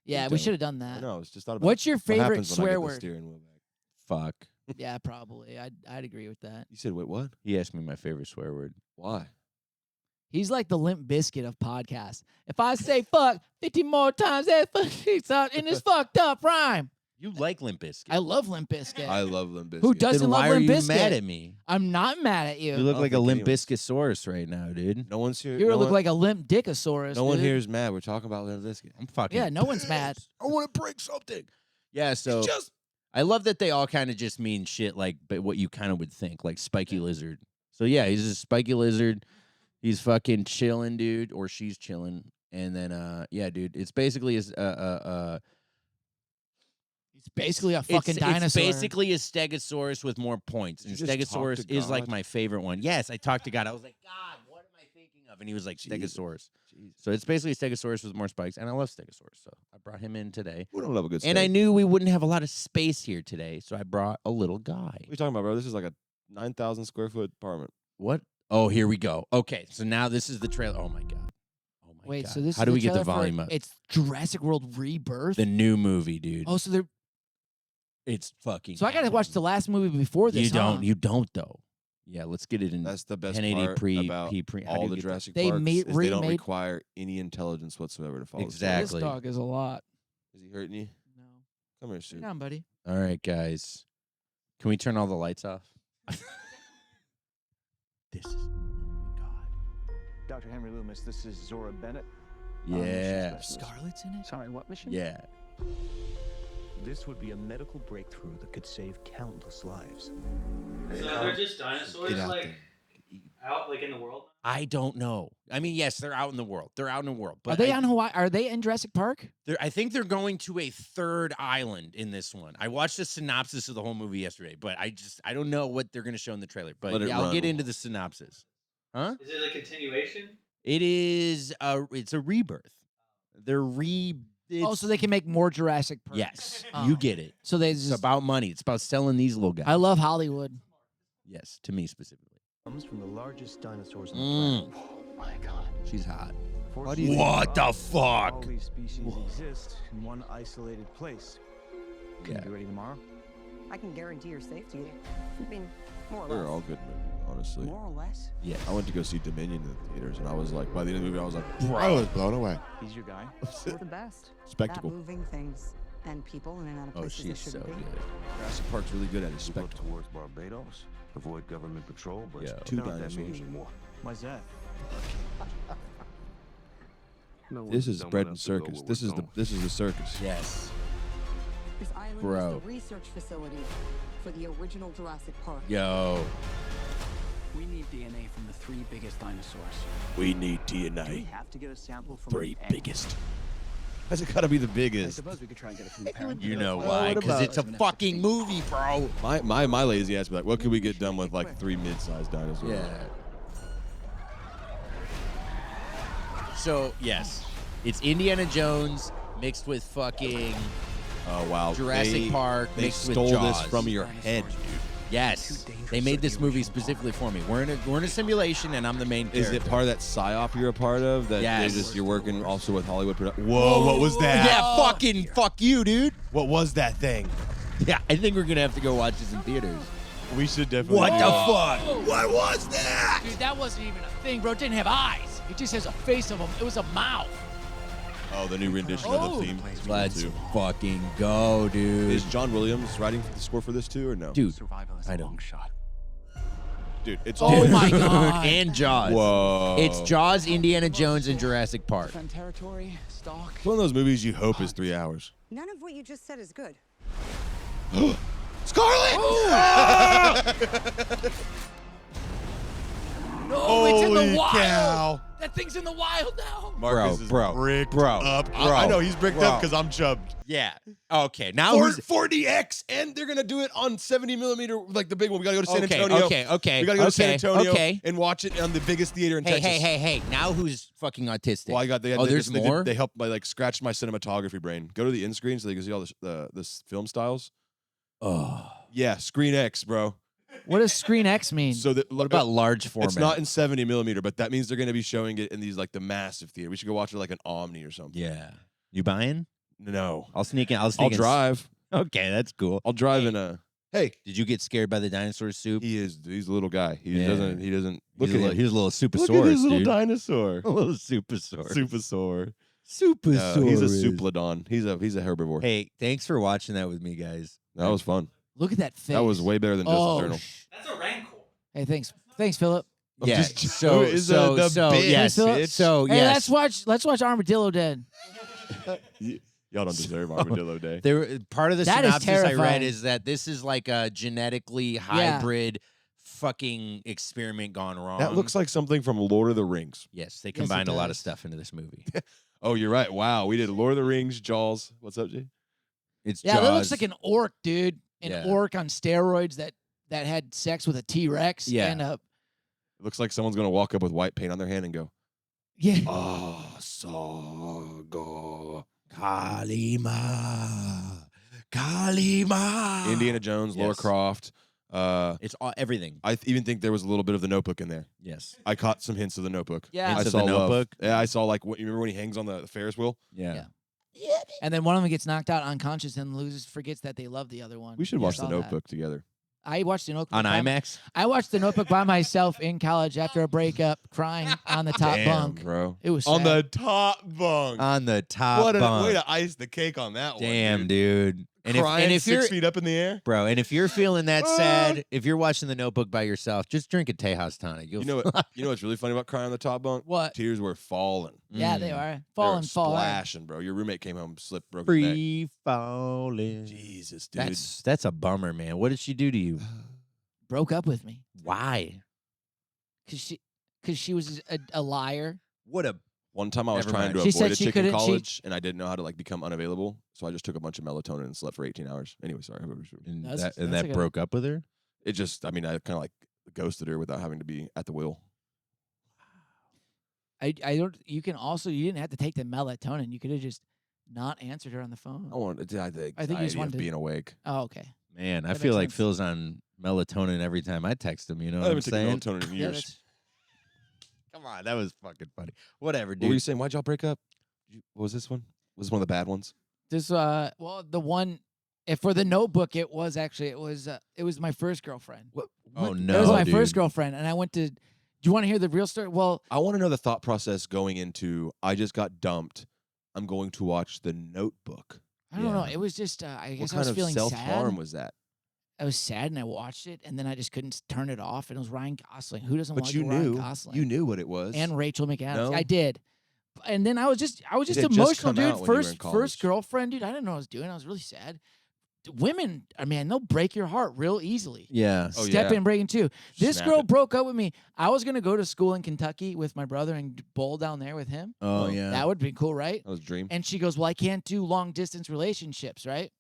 Yeah, we
don't.
should have done
I
that.
know. It's just thought about.
What's your
what
favorite
happens when I
swear
get the
word?
steering wheel back.
Fuck.
Yeah, probably. I'd agree with that.
You said wait, what?
He asked me my favorite swear word.
Why?
He's like the Limp Biscuit of podcasts. If I say fuck 50 more times, it's out in this fucked up rhyme.
You like Limp Bizkit.
I love Limp Biscuit.
I love Limp Bizkit.
Who doesn't
Then
love
why are
Limp
you
Bizkit?
mad at me?
I'm not mad at you.
You look
don't
like a
think
Limp
anyone's-
Bizkisaurus right now, dude.
No one's here.
You
no
look
one,
like a Limp Dickosaurus.
no one
dude.
here is mad. We're talking about Limp Bizkit.
I'm fucking.
Yeah, no one's mad.
I want to break something. Yeah, so
Just
I love that they all kind of just mean shit like but what you kind of would think, like spiky lizard. So yeah, he's a spiky lizard. He's fucking chilling, dude, or she's chilling. And then yeah, dude, it's basically
He's basically a fucking dinosaur.
It's basically a Stegosaurus with more points. And
Did you just talk
Stegosaurus
to
is like
God?
my favorite one. Yes, I talked to God. I was like, God, what am I thinking of? And he was like,
Jesus.
Stegosaurus.
Jesus.
So it's basically a Stegosaurus with more spikes, and I love Stegosaurus, so I brought him in today.
We don't love a good.
And I
steak.
knew we wouldn't have a lot of space here today, so I brought a little guy.
What are you talking about, bro? This is like a 9,000 square foot apartment.
What? Oh, here we go. Okay, so now this is the trailer. Oh my god. Oh my
Wait,
god.
so this
How
is
do
the
we get the
trailer for-
volume up?
It's Jurassic World Rebirth.
The new movie, dude.
Oh, so they're
It's fucking.
so I gotta watch the last movie before this.
You don't.
huh?
You don't though. Yeah, let's get it in.
That's the best
1080
part about
how do
all
you
the
get that?
Jurassic
They
Parks
made-
is they don't
remade-
require any intelligence whatsoever to follow. the story.
Exactly.
This dog is a lot.
Is he hurting you?
No,
Come here,
sit
Sue.
down, buddy.
All right, guys. Can we turn all the lights off? This is. Oh my god.
Dr. Henry Loomis, this is Zora Bennett.
Yeah.
Scarlet's in it.
Sorry, what mission?
Yeah.
This would be a medical breakthrough that could save countless lives.
So they're just dinosaurs?
Get out
Like,
there.
out like in the world?
I don't know. I mean, yes, they're out in the world. They're out in the world. But
Are they on Hawaii? Are they in Jurassic Park?
I think they're going to a third island in this one. I watched a synopsis of the whole movie yesterday, but I don't know what they're going to show in the trailer. But
Let it
yeah, I'll
run.
get into the synopsis. Huh?
Is it a continuation?
It is. It's a rebirth. They're
Oh, so they can make more Jurassic Parks.
Yes,
Oh.
you get it.
So they
It's
just.
about money. It's about selling these little guys.
I love Hollywood.
Yes, to me specifically.
Comes from the largest dinosaurs on
Mm.
the planet.
Oh my God.
She's hot.
Fortunately,
What the
all
fuck?
these species exist in one isolated place. Can
Yeah.
you be ready tomorrow?
I can guarantee your safety. I mean, more or
They're
less.
all good movies, honestly.
More or less.
Yes.
I went to go see Dominion in the theaters, and I was like, by the end of the movie, I was like, bro, I was blown away.
He's your guy.
We're the best.
Spectacle.
At moving things and people in and out of
Oh,
places they
she's so
shouldn't be.
good.
Jurassic Park's really good at his
Move up
spectacle.
towards Barbados. Avoid government patrol, but
Yeah.
Two
not that
dinosaurs.
many anymore.
Why's that?
No
This
one's
is
dumb
bread
enough
and
to go
circus.
where
This
we're
is the
going.
circus.
Yes.
This island
Bro.
was the research facility for the original Jurassic Park.
Yo.
We need DNA from the 3 biggest dinosaurs.
We need
Do we
DNA.
have to get a sample from
Three
an egg?
biggest. Why's it gotta be the
I
biggest?
suppose we could try and get it from the parent.
You know
Well,
why?
what
Because
about-
it's a fucking movie, bro.
My lazy ass be like, what could we get done with like 3 mid-sized dinosaurs?
Yeah. So, yes. It's Indiana Jones mixed with fucking
Oh wow.
Jurassic Park
They
mixed with
stole this
Jaws.
from your head, dude.
Yes. They made this movie specifically for me. We're in a simulation and I'm the main
Is
character.
it part of that psyop you're a part of? That
Yes.
you're working also with Hollywood production. Whoa, what was that?
Yeah, fucking fuck you, dude.
What was that thing?
Yeah, I think we're going to have to go watch this in theaters.
We should definitely.
What
do
the
that.
fuck? What was that?
Dude, that wasn't even a thing, bro. It didn't have eyes. It just has a face of him. It was a mouth.
Oh, the new rendition of
Oh.
the theme.
Let's
Too.
fucking go, dude.
Is John Williams writing the score for this too, or no?
Dude,
Survival is
I
a
don't-
long shot.
Dude, it's
Oh my God.
and Jaws.
Whoa.
It's Jaws, Indiana Jones, and Jurassic Park.
Defend territory, stalk.
It's one of those movies you hope is 3 hours.
None of what you just said is good.
Scarlet!
No, it's in the
Holy
wild.
cow.
That thing's in the wild now.
Marcus is
bro,
bricked
bro,
up.
bro,
I know he's bricked
bro.
up because I'm chubbed.
Yeah. Okay. Now who's
4DX, and they're gonna do it on 70 millimeter, like the big one. We gotta go to San
okay,
Antonio.
okay.
We gotta go to San Antonio
Okay.
and watch it on the biggest theater in
Hey,
Texas.
hey. Now who's fucking autistic?
Well, they
Oh, there's
they
more?
They helped by like scratch my cinematography brain. Go to the in screen so they can see all the film styles.
Oh.
Yeah, Screen X, bro.
What does Screen X mean?
So that
What about large format?
it's not in 70 millimeter, but that means they're gonna be showing it in these like the massive theater. We should go watch it like an Omni or something.
Yeah. You buying?
No,
I'll sneak in.
I'll drive.
Okay, that's cool.
I'll drive in a. Hey,
Did you get scared by the dinosaur soup?
he's a little guy. He
Yeah.
doesn't look
He's
at
a little,
him.
he's a little
Look at
supersaurus,
his little
dude.
dinosaur.
A little supersaurus.
Supersaur.
Supersaurus.
No, he's a supladon. He's a herbivore.
Hey, thanks for watching that with me, guys.
That was fun.
Look at that face.
That was way better than Disney
Oh,
Journal.
That's a rancor.
hey, thanks, Philip.
I'm
Yeah.
just-
So
is
so
the
so
bitch,
yes.
bitch.
So
Hey,
yes.
let's watch Armadillo Dead.
Y'all don't deserve Armadillo Day.
There, part of the
That is
synopsis I read
terrifying.
is that this is like a genetically hybrid fucking experiment gone wrong.
That looks like something from Lord of the Rings.
Yes, they
it
combined a lot of
does.
stuff into this movie.
Oh, you're right. Wow, we did Lord of the Rings, Jaws. What's up, Jay?
It's
Yeah,
Jaws.
that looks like an orc, dude. An
Yeah.
orc on steroids that had sex with a T-Rex.
Yeah.
And
It looks like someone's gonna walk up with white paint on their hand and go,
yeah.
"Ah, Saga."
Kalima.
Indiana Jones, Lara
Yes.
Croft.
It's all, everything.
I even think there was a little bit of the Notebook in there.
Yes.
I caught some hints of the Notebook.
Yeah.
I
Hints of
saw
the
love.
Notebook?
Yeah, I saw like what you remember when he hangs on the Ferris wheel.
Yeah.
Yeah. And then one of them gets knocked out unconscious and forgets that they love the other one.
We should
Yeah,
watch
saw
the
that.
Notebook together.
I watched the Notebook
On
by
IMAX.
I watched the Notebook by myself in college after a breakup, crying on the top
Damn,
bunk.
bro.
It was
On
sad.
the top bunk.
On the top
What a
bunk.
way to ice the cake on that one.
Damn, dude. And
Crying
if
6
you're
feet up in the air.
bro, and if you're feeling that sad, if you're watching the Notebook by yourself, just drink a TEJAS tonic. You'll
You know what? You know what's really funny about crying on the top bunk?
What?
Tears were falling.
Yeah, they are. Falling, falling.
splashing, bro. Your roommate came home, slipped, broke his neck.
Free falling.
Jesus, dude.
That's a bummer, man. What did she do to you?
Broke up with me.
Why?
because she was a liar.
What a
One time I was
Never
trying
mind.
to
She
avoid
said
a
she
chick in
couldn't- she-
college, and I didn't know how to like become unavailable, so I just took a bunch of melatonin and slept for 18 hours. Anyway, sorry.
and
That's
that
a good-
broke up with her.
It just, I mean, I kind of like ghosted her without having to be at the wheel.
I don't. You didn't have to take the melatonin. You could have just not answered her on the phone.
I wanted the
I think you just
anxiety
wanted
of
to-
being awake.
Oh, okay.
Man, I
That
feel
makes
like
sense.
Phil's on melatonin every time I text him. You know
I
what I'm
haven't taken
saying?
melatonin in
Yeah,
years.
that's-
Come on, that was fucking funny. Whatever,
What were you
dude.
saying? Why'd y'all break up? What was this one? Was this one of the bad ones?
This well, the one for the Notebook, it was my first girlfriend.
Oh
It was
no,
my
dude.
first girlfriend, and I went to. Do you want to hear the real story? Well,
I want to know the thought process going into, I just got dumped. I'm going to watch The Notebook.
I don't know.
Yeah.
It was just I
What
guess I
kind
was
of
feeling
self-harm
sad.
was that?
I was sad, and I watched it, and then I just couldn't turn it off. And it was Ryan Gosling. Who doesn't
But
like
you
Ryan
knew.
Gosling?
You knew what it was.
And Rachel McAdams.
No?
I did. And then I was just
It had just
emotional,
come out
dude.
when you were in
First
college.
girlfriend, dude. I didn't know what I was doing. I was really sad. Women, I mean, they'll break your heart real easily.
Yeah.
Oh,
Step
yeah.
in breaking too. This
Snap
girl
it.
broke up with me. I was gonna go to school in Kentucky with my brother and bowl down there with him.
Oh yeah.
That would be cool, right?
That was a dream.
And she goes, "Well, I can't do long distance relationships, right?"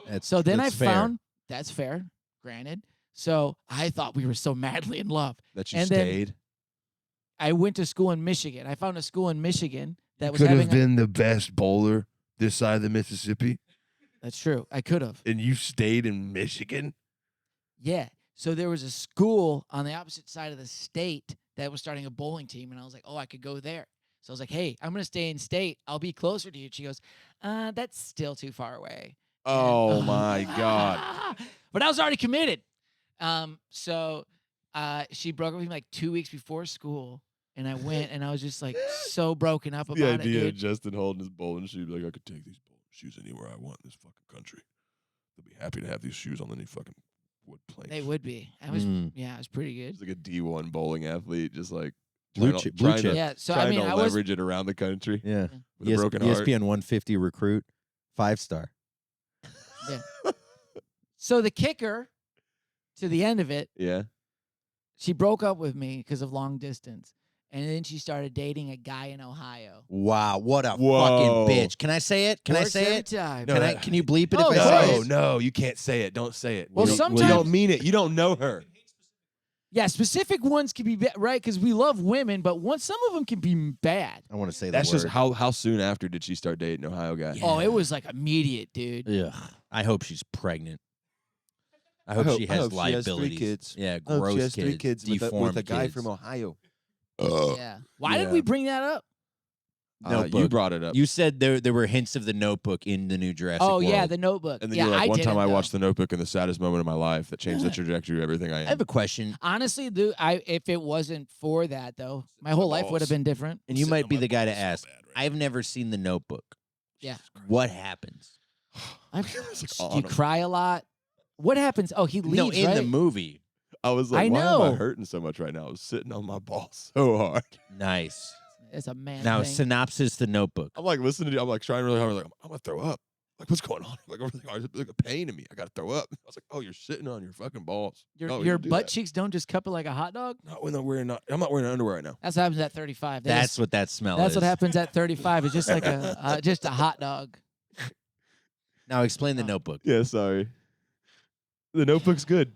That's,
So then I
that's fair.
found that's fair, granted. So I thought we were so madly in love.
That you
and then-
stayed.
I went to school in Michigan. I found a school in Michigan that was
Could
having.
have been the best bowler this side of the Mississippi,
That's true. I could have.
and you stayed in Michigan.
Yeah. So there was a school on the opposite side of the state that was starting a bowling team, and I was like, oh, I could go there. So I was like, hey, I'm gonna stay in state. I'll be closer to you. She goes, that's still too far away.
Oh my God.
But I was already committed. So she broke up with me like 2 weeks before school, and I went, and I was just like so broken up about
The
it,
idea of
dude.
Justin holding his bowling shoes, like, I could take these bowling shoes anywhere I want in this fucking country. They'll be happy to have these shoes on the new fucking wood planks.
They would be. I was,
Mm.
yeah, it was pretty good.
He's like a D1 bowling athlete, just like
Blue
trying to-
chip- blue
trying to-
chip.
Yeah. So I
trying
mean,
to
I was.
leverage it around the country
Yeah.
with a broken heart.
ESPN 150 recruit, 5-star.
So the kicker to the end of it,
Yeah.
she broke up with me because of long distance. And then she started dating a guy in Ohio.
Wow, what a
Whoa.
fucking bitch! Can I say it? Can I
Works
say
every
it?
time.
No,
Can you bleep it
Oh,
if I
of
say
course.
it?
No, you can't say it. Don't say it.
Well,
you don't-
sometimes-
you don't mean it. You don't know her.
Yeah, specific ones can be right because we love women, but some of them can be bad.
I want to say
That's
the
just
word.
how soon after did she start dating an Ohio guy?
Oh, it was like immediate, dude.
Ugh. I hope she's pregnant. I hope she has liabilities.
kids.
Yeah,
I hope
gross
she has 3 kids with
deformed
a guy
kids.
from Ohio.
Yeah. Why did
Yeah.
we bring that up?
You
Notebook.
brought it up.
You said there were hints of the Notebook in the new Jurassic
Oh,
World.
yeah, the Notebook.
and then
yeah,
you're like,
I
one time
didn't,
I
though.
watched The Notebook in the saddest moment of my life that changed the trajectory of everything I am.
I have a question,
Honestly, dude, if it wasn't for that, though, my whole life would have been different.
and you
sitting
might
on
be
my
the guy to
balls so
ask.
bad right
I've never seen the Notebook.
Yeah.
What happens?
It's like
Do
on
you
him.
cry a lot? What happens? Oh, he leaves,
No, in
right?
the movie.
I was like,
I
why am I
know.
hurting so much right now? I was sitting on my balls so hard.
Nice.
It's a man
Now,
thing.
synopsis: The Notebook.
I'm like listening to you. I'm like trying really hard. I'm like, I'm gonna throw up. Like, what's going on? Like, really hard. It's like a pain in me. I gotta throw up. I was like, oh, you're sitting on your fucking balls.
Your,
No, you
your
don't do
butt
that.
cheeks don't just cup it like a hot dog?
Not when I'm wearing. I'm not wearing underwear right now.
That's what happens at 35. They
That's
just-
what that smell
That's
is.
what happens at 35. It's just like just a hot dog.
Now explain the
Oh.
Notebook.
Yeah, sorry. The Notebook's good.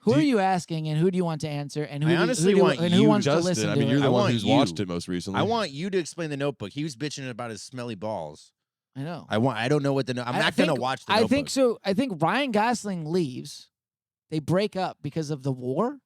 Who
Do
are
you-
you asking, and who do you want to answer, and who
I
do-
honestly
who do-
want
and who
you,
wants to
Justin,
listen
I
to
mean,
it?
you're the
I
one
want
who's
you.
watched it most recently.
I want you to explain the Notebook. He was bitching about his smelly balls.
I know.
I don't know what the. I'm
I
not gonna
think-
watch the
I
Notebook.
think so. I think Ryan Gosling leaves. They break up because of the war,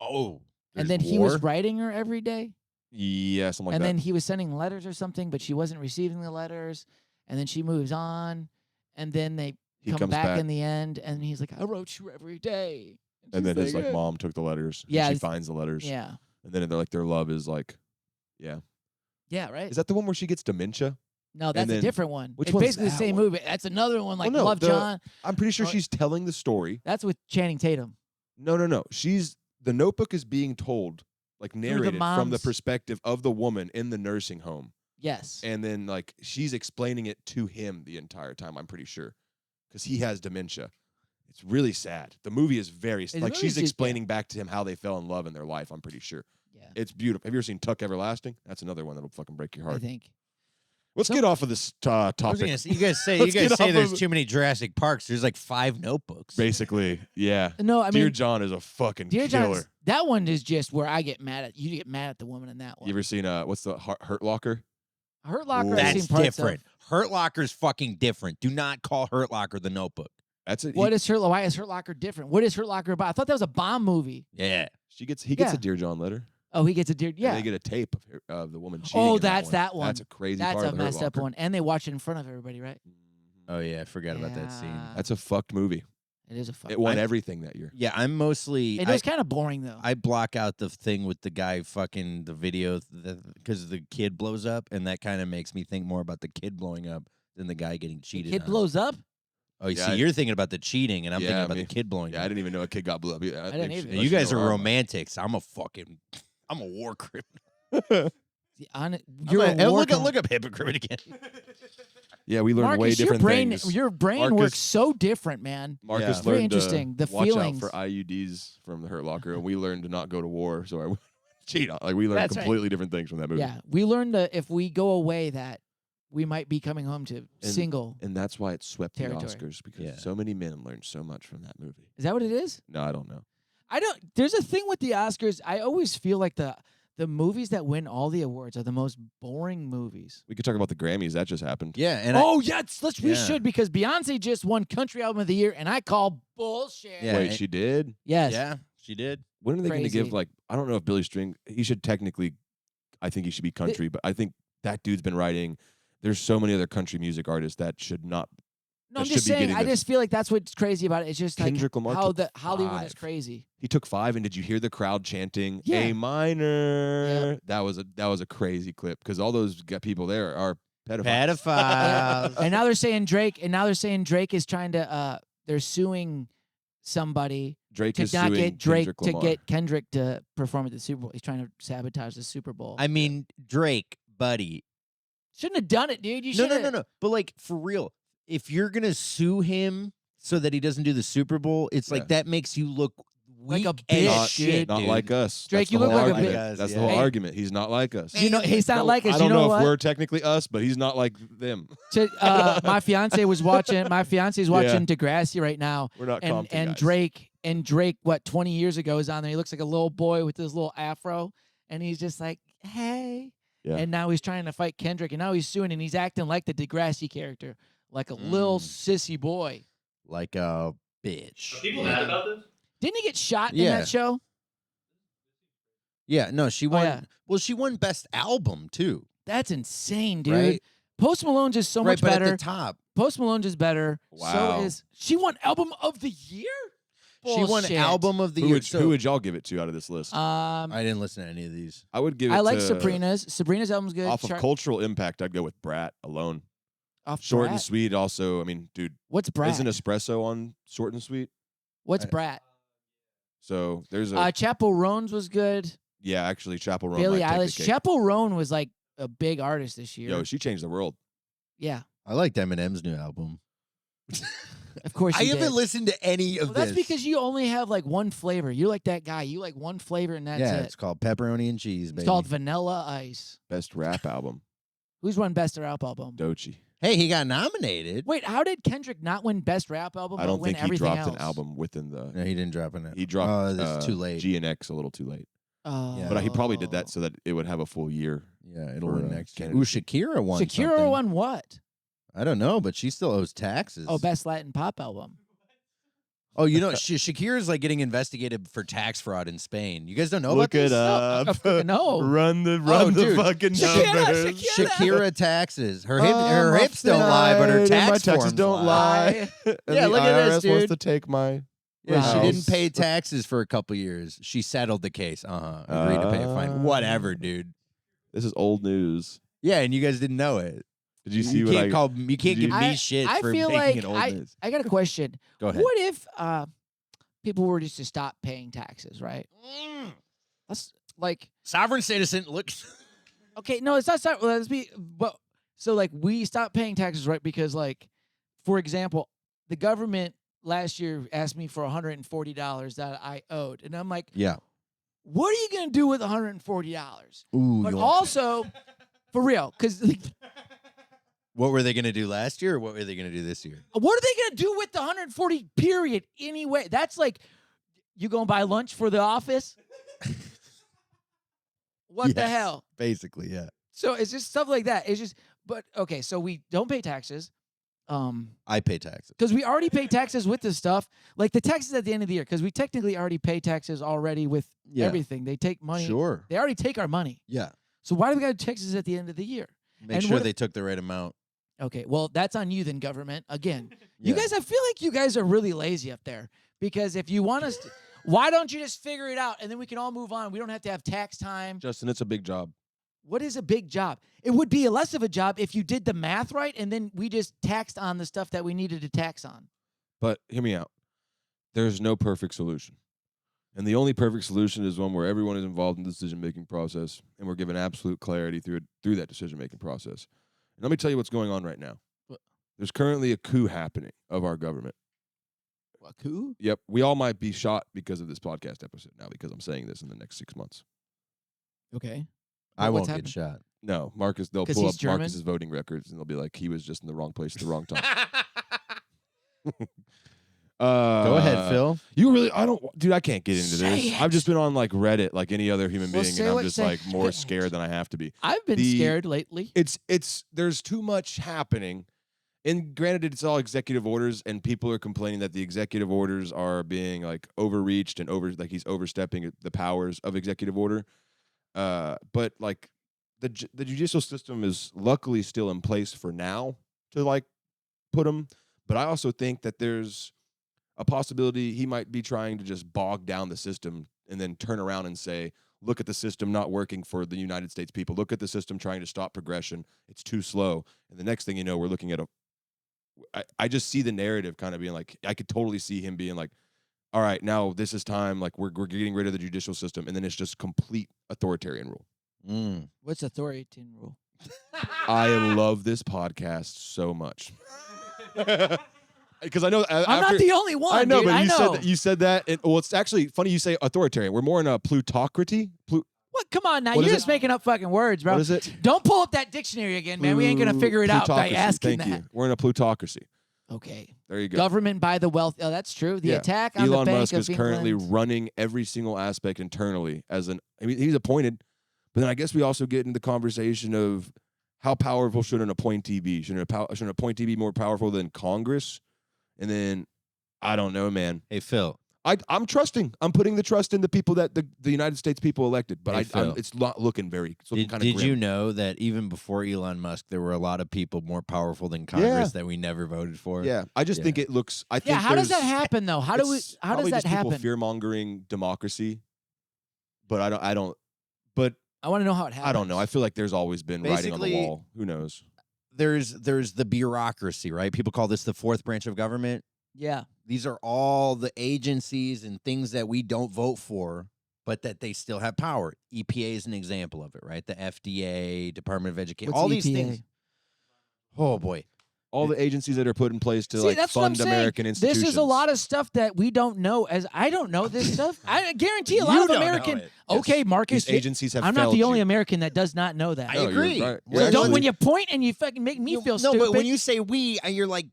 Oh,
and
There's
then he was
war?
writing her every day,
Yeah, something like
and
that.
then he was sending letters or something, but she wasn't receiving the letters, and then she moves on, and then they
He
come
comes
back,
back.
in the end, and he's like, "I wrote you every day,"
And then
she's
his like
"Eh."
mom took the letters. and
Yeah,
she
it's-
finds the letters.
Yeah,
And then they're like their love is like, yeah.
yeah, right.
Is that the one where she gets dementia?
No, that's a
then-
different one.
which
It's
one's
basically the
that
same
one?
movie. That's another one like
Well, no,
Love
the-
John.
I'm pretty sure
Oh,
she's telling the story.
That's with Channing Tatum.
No. The Notebook is being told, like narrated from the
mom's-
perspective of the woman in the nursing home.
Yes.
And then like she's explaining it to him the entire time, I'm pretty sure. Because he has dementia. It's really sad. The movie is very
The
like
movie's
she's
just- yeah.
explaining back to him how they fell in love in their life, I'm pretty sure.
Yeah.
It's beautiful. Have you ever seen Tuck Everlasting? That's another one that'll fucking break your
I
heart.
think.
Let's get off of this
I was
topic.
gonna say, you guys say
Let's get off
there's
of-
too many Jurassic Parks. There's like 5 Notebooks.
Basically, yeah.
No, I
Dear
mean,
John is a fucking
Dear
killer.
John's, that one is just where I get mad at you. Get mad at the woman in that one.
You ever seen what's the Hurt Locker?
Hurt Locker. I've
That's
seen parts
different.
Of.
Hurt Locker's fucking different. Do not call Hurt Locker the Notebook.
That's it.
What is Hurt? Why is Hurt Locker different? What is Hurt Locker about? I thought that was a bomb movie.
Yeah.
He gets a
Yeah.
Dear John letter.
Oh, he gets a deer. Yeah.
And they get a tape of the woman cheating.
Oh,
in
that's that one.
That's a crazy
That's
part
a
of the Hurt
messed up
Locker.
one, and they watch it in front of everybody, right?
Oh yeah, I forgot about that scene.
Yeah.
That's a fucked movie.
It is a fuck.
It won everything that year.
Yeah, I'm mostly.
It was kind of boring though.
I block out the thing with the guy fucking the video because the kid blows up, and that kind of makes me think more about the kid blowing up than the guy getting cheated.
Kid
on.
blows up.
Oh, you
Yeah,
see, you're thinking about the cheating, and I'm thinking about
me.
the kid blowing
Yeah,
up.
I didn't even know a kid got blew up. Yeah,
I didn't either.
You guys are romantics. I'm a war criminal.
You're
look up hypocrite again.
Yeah, we learned
Marcus,
way different
things. Your brain
Marcus-
works so different, man.
Marcus
Yeah.
learned
Very interesting. The
watch
feelings.
out for IUDs from the Hurt Locker, and we learned to not go to war. So I cheat on. Like we learned
That's right.
completely different things from that movie.
Yeah, we learned that if we go away, that we might be coming home to single.
And that's why it swept
territory.
the Oscars because so many men learned so much from that movie.
Is that what it is?
No, I don't know.
I don't. There's a thing with the Oscars. I always feel like the movies that win all the awards are the most boring movies.
We could talk about the Grammys. That just happened.
Yeah, and
we
Yeah.
should because Beyonce just won Country Album of the Year, and I call bullshit.
Yeah.
Wait, she did?
Yes.
Yeah, she did.
When are they going to give
Crazy.
I don't know if Billy String. He should technically. I think he should be country, but I think that dude's been writing. There's so many other country music artists that should not.
No, I'm
that
just
should be
saying.
getting
I
this.
just feel like that's what's crazy about it. It's just like
Kendrick Lamar
how
took
the Hollywood is
5.
crazy.
He took 5, and did you hear the crowd chanting
Yeah.
A minor? That was a crazy clip because all those people there are pedophiles.
Pedophiles.
And now they're saying Drake. And now they're saying Drake is trying to. They're suing somebody
Drake
to
is
not
suing
get Drake
Kendrick
to
Lamar.
get Kendrick to perform at the Super Bowl. He's trying to sabotage the Super Bowl.
I mean, Drake, buddy.
Shouldn't have done it, dude. You
No,
should.
no. But like for real, if you're gonna sue him so that he doesn't do the Super Bowl, it's like that makes you look
Like a
weak as
bitch,
shit,
Not
dude.
like us.
Drake,
That's
you
the
look
whole
like a
argument.
bitch.
That's
Yeah.
the whole
Hey.
argument. He's not like us.
You know, he's not like us.
I don't
you know
know
what?
if we're technically us, but he's not like them.
My fiance was watching. My fiance's watching Degrassi right now.
We're not
and
Compton guys.
Drake, what 20 years ago is on there. He looks like a little boy with his little afro, and he's just like, "Hey."
Yeah.
And now he's trying to fight Kendrick, and now he's suing, and he's acting like the Degrassi character, like a little sissy boy.
Like a bitch.
Are people mad about this?
Didn't he get shot in
Yeah.
that show?
Yeah, no, she won.
yeah.
Well, she won Best Album too.
That's insane, dude.
Right?
Post Malone's is so
right,
much
but
better.
at the top,
Post Malone's is better.
Wow.
So is she won Album of the Year?
she won
Bullshit.
Album of the
Who
Year.
would,
So
who would y'all give it to out of this list?
I
I didn't listen to any of these.
I would give it
like
to,
Sabrina's. Sabrina's album's good.
Off of cultural impact, I'd go with Brat alone.
Off
Short
Brat.
and sweet also. I mean, dude,
What's Brat?
isn't Espresso on Short and Sweet?
What's Brat?
So there's a
Chapel Roan's was good.
yeah, actually Chapel Roan.
Billie
might take the
Eilish.
cake.
Chapel Roan was like a big artist this year.
Yo, she changed the world.
Yeah,
I liked Eminem's new album.
of course.
I
you
haven't
did.
listened to any of
Well, that's
this.
because you only have like one flavor. You're like that guy. You like one flavor and that's
yeah,
it.
it's called Pepperoni and Cheese, baby.
It's called Vanilla Ice.
Best rap album,
Who's won Best Rap Album?
Doechii.
Hey, he got nominated.
Wait, how did Kendrick not win Best Rap Album?
I
but
don't
win
think he
everything
dropped
else?
an album within the.
No, he didn't drop it.
He dropped.
Oh, this is too late.
G and X a little too late.
Oh.
Yeah.
But he probably did that so that it would have a full year.
Yeah, it'll
for,
win next year.
candidacy.
Ooh, Shakira won.
Shakira
something.
won what?
I don't know, but she still owes taxes.
Oh, Best Latin Pop Album.
Oh, you know, Shakira's like getting investigated for tax fraud in Spain. You guys don't know
Look
about
it
this?
up.
No.
Run the
dude.
fucking
Shakira,
numbers.
Shakira.
Shakira taxes. Her hips don't lie, but her
And
tax
my taxes
forms
don't lie. And
Yeah,
the
look at this,
IRS wants
dude.
to take my.
Yeah, she
house.
didn't pay taxes for a couple years. She settled the case. Agreed to pay a fine. Whatever, dude.
This is old news.
Yeah, and you guys didn't know it.
Did you see
You
what
can't
I?
call. You can't give me shit
I
for
feel
making
like
it old news.
I got a question.
Go ahead.
What if people were just to stop paying taxes, right? That's like
Sovereign citizen. Look.
okay, no, it's not. Well, let's be. But so like we stopped paying taxes, right? Because like, for example, the government last year asked me for $140 that I owed, and I'm like,
Yeah.
what are you going to do with $140?
Ooh,
But also, for real, because
what were they going to do last year or what were they going to do this year?
what are they going to do with the 140 period anyway? That's like, you going to buy lunch for the office? What the
Yes,
hell?
Basically, yeah.
So it's just stuff like that. It's just, but okay, so we don't pay taxes.
I pay taxes.
Because we already pay taxes with this stuff. Like the taxes at the end of the year, because we technically already pay taxes already with everything. They take money.
Sure.
They already take our money.
Yeah.
So why do we got taxes at the end of the year?
Make sure they took the right amount.
Okay, well, that's on you then, government. Again, you
Yeah.
guys, I feel like you guys are really lazy up there. Because if you want us to, why don't you just figure it out and then we can all move on? We don't have to have tax time.
Justin, it's a big job.
What is a big job? It would be less of a job if you did the math right and then we just taxed on the stuff that we needed to tax on.
But hear me out. There's no perfect solution. And the only perfect solution is one where everyone is involved in the decision-making process and we're given absolute clarity through that decision-making process. And let me tell you what's going on right now.
What?
There's currently a coup happening of our government.
A coup?
Yep. We all might be shot because of this podcast episode now because I'm saying this in the next 6 months.
Okay.
I
What's
won't get shot.
No, Marcus, they'll
'Cause
pull
he's
up
German?
Marcus's voting records and they'll be like, he was just in the wrong place at the wrong time.
Go ahead, Phil.
You really, dude, I can't get into
Say
this.
it.
I've just been on like Reddit like any other human
Well,
being
say
and I'm
what-
just
say-
like more scared than I have to be.
I've been scared lately.
There's too much happening. And granted, it's all executive orders, and people are complaining that the executive orders are being like overreached and like he's overstepping the powers of executive order. But like the judicial system is luckily still in place for now to like put him. But I also think that there's a possibility he might be trying to just bog down the system and then turn around and say, look at the system not working for the United States people. Look at the system trying to stop progression. It's too slow. And the next thing you know, we're looking at I just see the narrative kind of being like, I could totally see him being like, all right, now this is time. Like we're getting rid of the judicial system. And then it's just complete authoritarian rule.
What's authoritarian rule?
I love this podcast so much. Because I know
I'm not the only one.
I know,
dude.
but
I know.
you said that. Well, it's actually funny you say authoritarian. We're more in a plutocracy.
What? Come on now.
What
You're
is
just
it?
making up fucking words, bro.
What is it?
Don't pull up that dictionary again, man. We ain't going to figure it out by
Plutocracy.
asking
Thank
that.
you. We're in a plutocracy.
Okay.
There you go.
Government by the wealth. Oh, that's true. The
Yeah.
attack on
Elon
the Bank
Musk
of
is currently
England.
running every single aspect internally he's appointed, but then I guess we also get into the conversation of how powerful should an appointee be? Should an appointee be more powerful than Congress? And then I don't know, man.
Hey, Phil.
I'm trusting. I'm putting the trust in the people that the United States people elected, but
Hey, Phil.
it's not looking very. It's looking kind of
Did
grim.
you know that even before Elon Musk, there were a lot of people more powerful than Congress that we never voted for?
Yeah, I just think it looks. I think
Yeah, how does that
there's-
happen though? How
it's
does
probably
that
just people
happen?
fear mongering democracy, but I don't. But
I want to know how it happens.
I don't know. I feel like there's always been writing on the
Basically-
wall. Who knows?
There's the bureaucracy, right? People call this the fourth branch of government.
Yeah.
These are all the agencies and things that we don't vote for, but that they still have power. EPA is an example of it, right? The FDA, Department of Education,
What's
all these
EPA?
things. Oh boy.
All the agencies that are put in place to
See,
like
that's what I'm
fund
saying.
American institutions.
This is a lot of stuff that we don't know. As I don't know this stuff. I guarantee a lot
You
of
don't know
American.
it.
Okay, Marcus.
These agencies have
I'm not
failed
the only
you.
American that does not know that.
I
No, you're
agree.
right.
We're
Yeah,
So don't
actually-
when you point and you fucking make me feel
no,
stupid.
but when you say we, you're like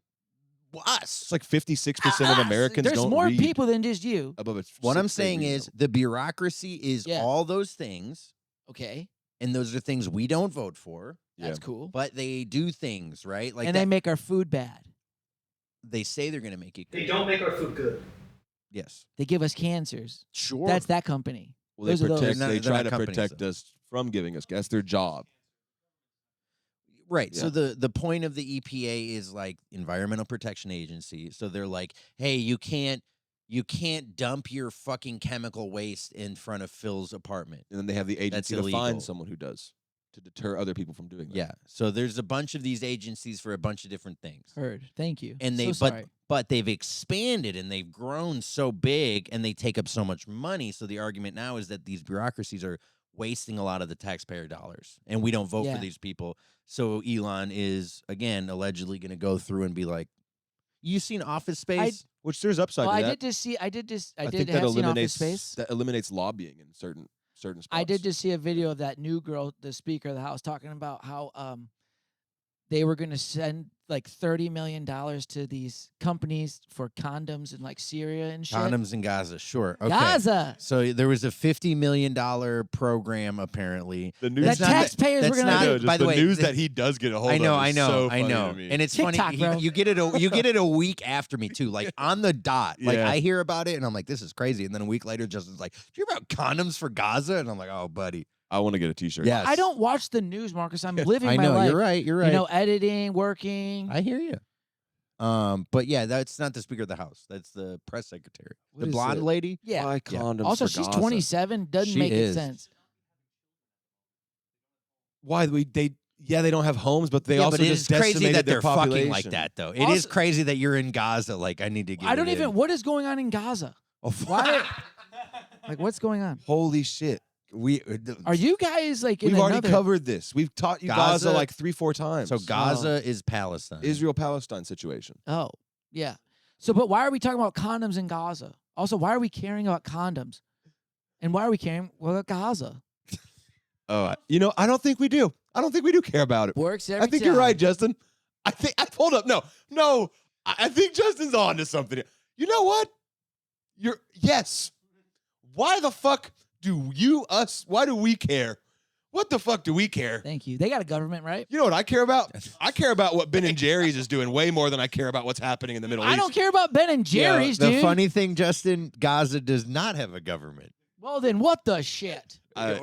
us.
It's like 56% of Americans
there's
don't
more
read
people than just you.
above a
What I'm
sixth grade
saying
reading
is
level.
the bureaucracy is
Yeah.
all those things,
Okay,
and those are things we don't vote for,
that's
Yeah.
cool.
but they do things, right? Like
and
that-
they make our food bad.
they say they're going to make it good.
They don't make our food good.
Yes.
They give us cancers.
Sure.
That's that company.
Well, they
Those are those.
protect.
They're not-
They
they're
try
not
to
companies,
protect
though.
us from giving us. That's their job.
Right.
Yeah.
So the point of the EPA is like Environmental Protection Agency. So they're like, hey, you can't dump your fucking chemical waste in front of Phil's apartment.
And then they have the agency to
illegal.
find someone who does to deter other people from doing that.
Yeah. So there's a bunch of these agencies for a bunch of different things.
Heard. Thank you.
And they
so sorry.
but they've expanded and they've grown so big and they take up so much money. So the argument now is that these bureaucracies are wasting a lot of the taxpayer dollars and we don't vote
Yeah.
for these people. So Elon is again allegedly going to go through and be like, You seen Office Space?
Which there's upside
Well,
to
I
that.
did just see. I did
think that
have seen Office
eliminates
Space.
that eliminates lobbying in certain spots.
I did just see a video of that new girl, the Speaker of the House, talking about how they were going to send like $30 million to these companies for condoms in like Syria and shit.
Condoms in Gaza, sure. Okay.
Gaza.
So there was a $50 million program apparently.
The news
That taxpayers were
that's
going
not-
to.
by the way,
news
the-
that he does get a hold
I know,
of.
I
Is
know,
so
I
funny
know,
to me.
and it's
TikTok,
funny.
bro.
You get it a week after me too, like on the dot. Like
Yeah.
I hear about it and I'm like, this is crazy, and then a week later, Justin's like, "Do you hear about condoms for Gaza?" And I'm like, "Oh, buddy,
I want to get a T-shirt.
yes."
I don't watch the news, Marcus. I'm living
I
my
know
life.
you're right. You're right.
You know, editing, working.
I hear you. But yeah, that's not the Speaker of the House. That's the press secretary,
What
the
is
blonde
it?
lady.
Yeah.
Buy
Yeah.
condoms
Also,
for
she's
Gaza.
27. Doesn't
She
make
is.
sense.
Why they don't have homes, but they
yeah,
also
but it
just
is crazy
decimated
that
their
they're fucking
population.
like that, though. It is
Also-
crazy that you're in Gaza. Like, I need to get.
I don't
it
even.
in.
What is going on in Gaza?
Oh,
Why? Like, what's going on?
Holy shit!
we
Are you guys like in
We've already
another?
covered this. We've taught you Gaza,
Gaza-
like 3-4 times.
So Gaza is Palestine.
Israel-Palestine situation.
Oh, yeah. So, but why are we talking about condoms in Gaza? Also, why are we caring about condoms? And why are we caring about Gaza?
Oh, I don't think we do. I don't think we do care about it.
Works every
I think
time.
you're right, Justin. Hold up. No. I think Justin's on to something. You know what? Yes. Why the fuck why do we care? What the fuck do we care?
Thank you. They got a government, right?
You know what I care about? I care about what Ben and Jerry's is doing way more than I care about what's happening in the Middle East.
I don't care about Ben and Jerry's,
the
dude.
funny thing, Justin, Gaza does not have a government.
Well, then what the shit?
I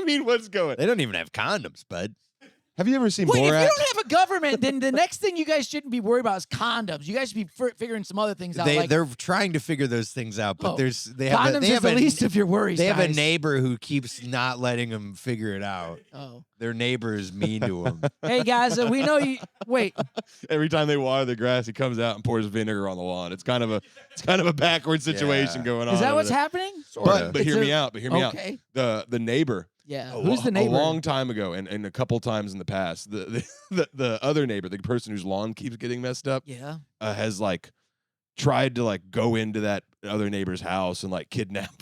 mean, what's going?
They don't even have condoms, bud.
Have you ever seen
Wait, if you
Borat?
don't have a government, then the next thing you guys shouldn't be worried about is condoms. You guys should be figuring some other things out.
They're trying to figure those things out, but
Oh,
they have
condoms is the least of your worries.
They have a
guys.
neighbor who keeps not letting them figure it out.
Oh.
Their neighbor is mean to them.
Hey guys, we know you. Wait,
Every time they water the grass, he comes out and pours vinegar on the lawn. It's kind of a backward situation
Yeah.
going on.
is that
over
what's
there.
happening?
But
It's
hear
a-
me out. But hear me out.
Okay.
The neighbor.
Yeah. Who's the neighbor?
A long time ago, and a couple times in the past, the other neighbor, the person whose lawn keeps getting messed up,
Yeah.
has like tried to like go into that other neighbor's house and like kidnap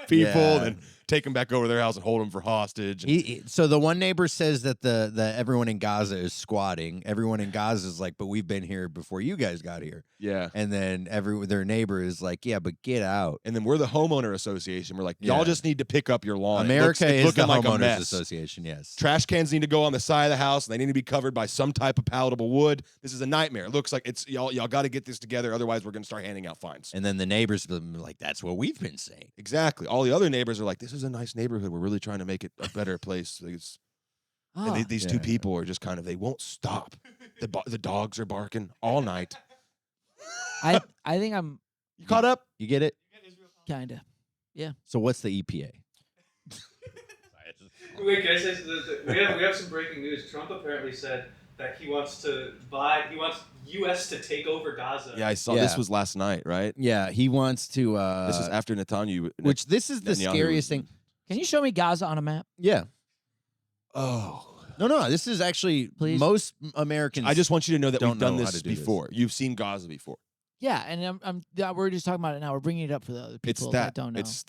people
Yeah.
and take them back over to their house and hold them for hostage.
So the one neighbor says that the everyone in Gaza is squatting. Everyone in Gaza is like, but we've been here before you guys got here.
Yeah.
And then their neighbor is like, yeah, but get out.
And then we're the homeowner association. We're like, y'all
Yeah.
just need to pick up your lawn.
America
it's
is
looking
the
like a
homeowners
mess.
association. Yes.
Trash cans need to go on the side of the house, and they need to be covered by some type of palatable wood. This is a nightmare. It looks like it's y'all got to get this together, otherwise we're going to start handing out fines.
And then the neighbors are like, that's what we've been saying.
Exactly. All the other neighbors are like, this is a nice neighborhood. We're really trying to make it a better place.
Ah.
And these two
Yeah.
people are just kind of, they won't stop. The dogs are barking all night.
I think I'm
You caught up?
You get it?
kinda.
So what's the EPA?
Wait, can I say we have some breaking news. Trump apparently said that he wants U.S. to take over Gaza.
Yeah, I saw
Yeah.
this was last night, right?
Yeah, he wants to.
This is after Netanyahu.
Which this is the
Netanyahu
scariest
was-
thing.
Can you show me Gaza on a map?
Yeah.
Oh.
No. This is actually
Please?
most Americans.
I just want you to know that
don't
we've done
know how
this
to do this.
before. You've seen Gaza before.
Yeah, and we're just talking about it now. We're bringing it up for the other
It's
people
that.
don't know.
It's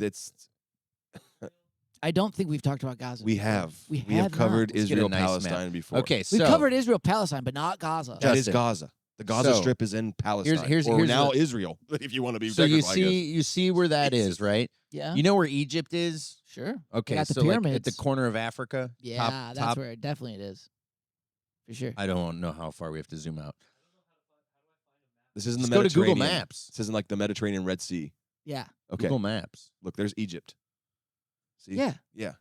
I don't think we've talked about Gaza.
we
before.
have.
We
have
have
covered
not.
Let's get a
Israel
nice map.
Palestine before.
Okay, so
We've covered Israel, Palestine, but not Gaza.
That is
Justin.
Gaza. The Gaza
So,
Strip is in Palestine.
here's
or now
the-
Israel, if you want to be
So you
technical, I guess.
you see where that is, right?
Yeah.
You know where Egypt is?
Sure.
Okay,
got the
so like at
pyramids.
the corner of Africa.
Yeah, that's
top.
where definitely it is. For sure.
I don't know how far we have to zoom out.
This is in
Just
the
go to Google
Mediterranean.
Maps.
This is in like the Mediterranean Red Sea.
Yeah.
Okay.
Google Maps.
Look, there's Egypt. See?
Yeah.
Yeah.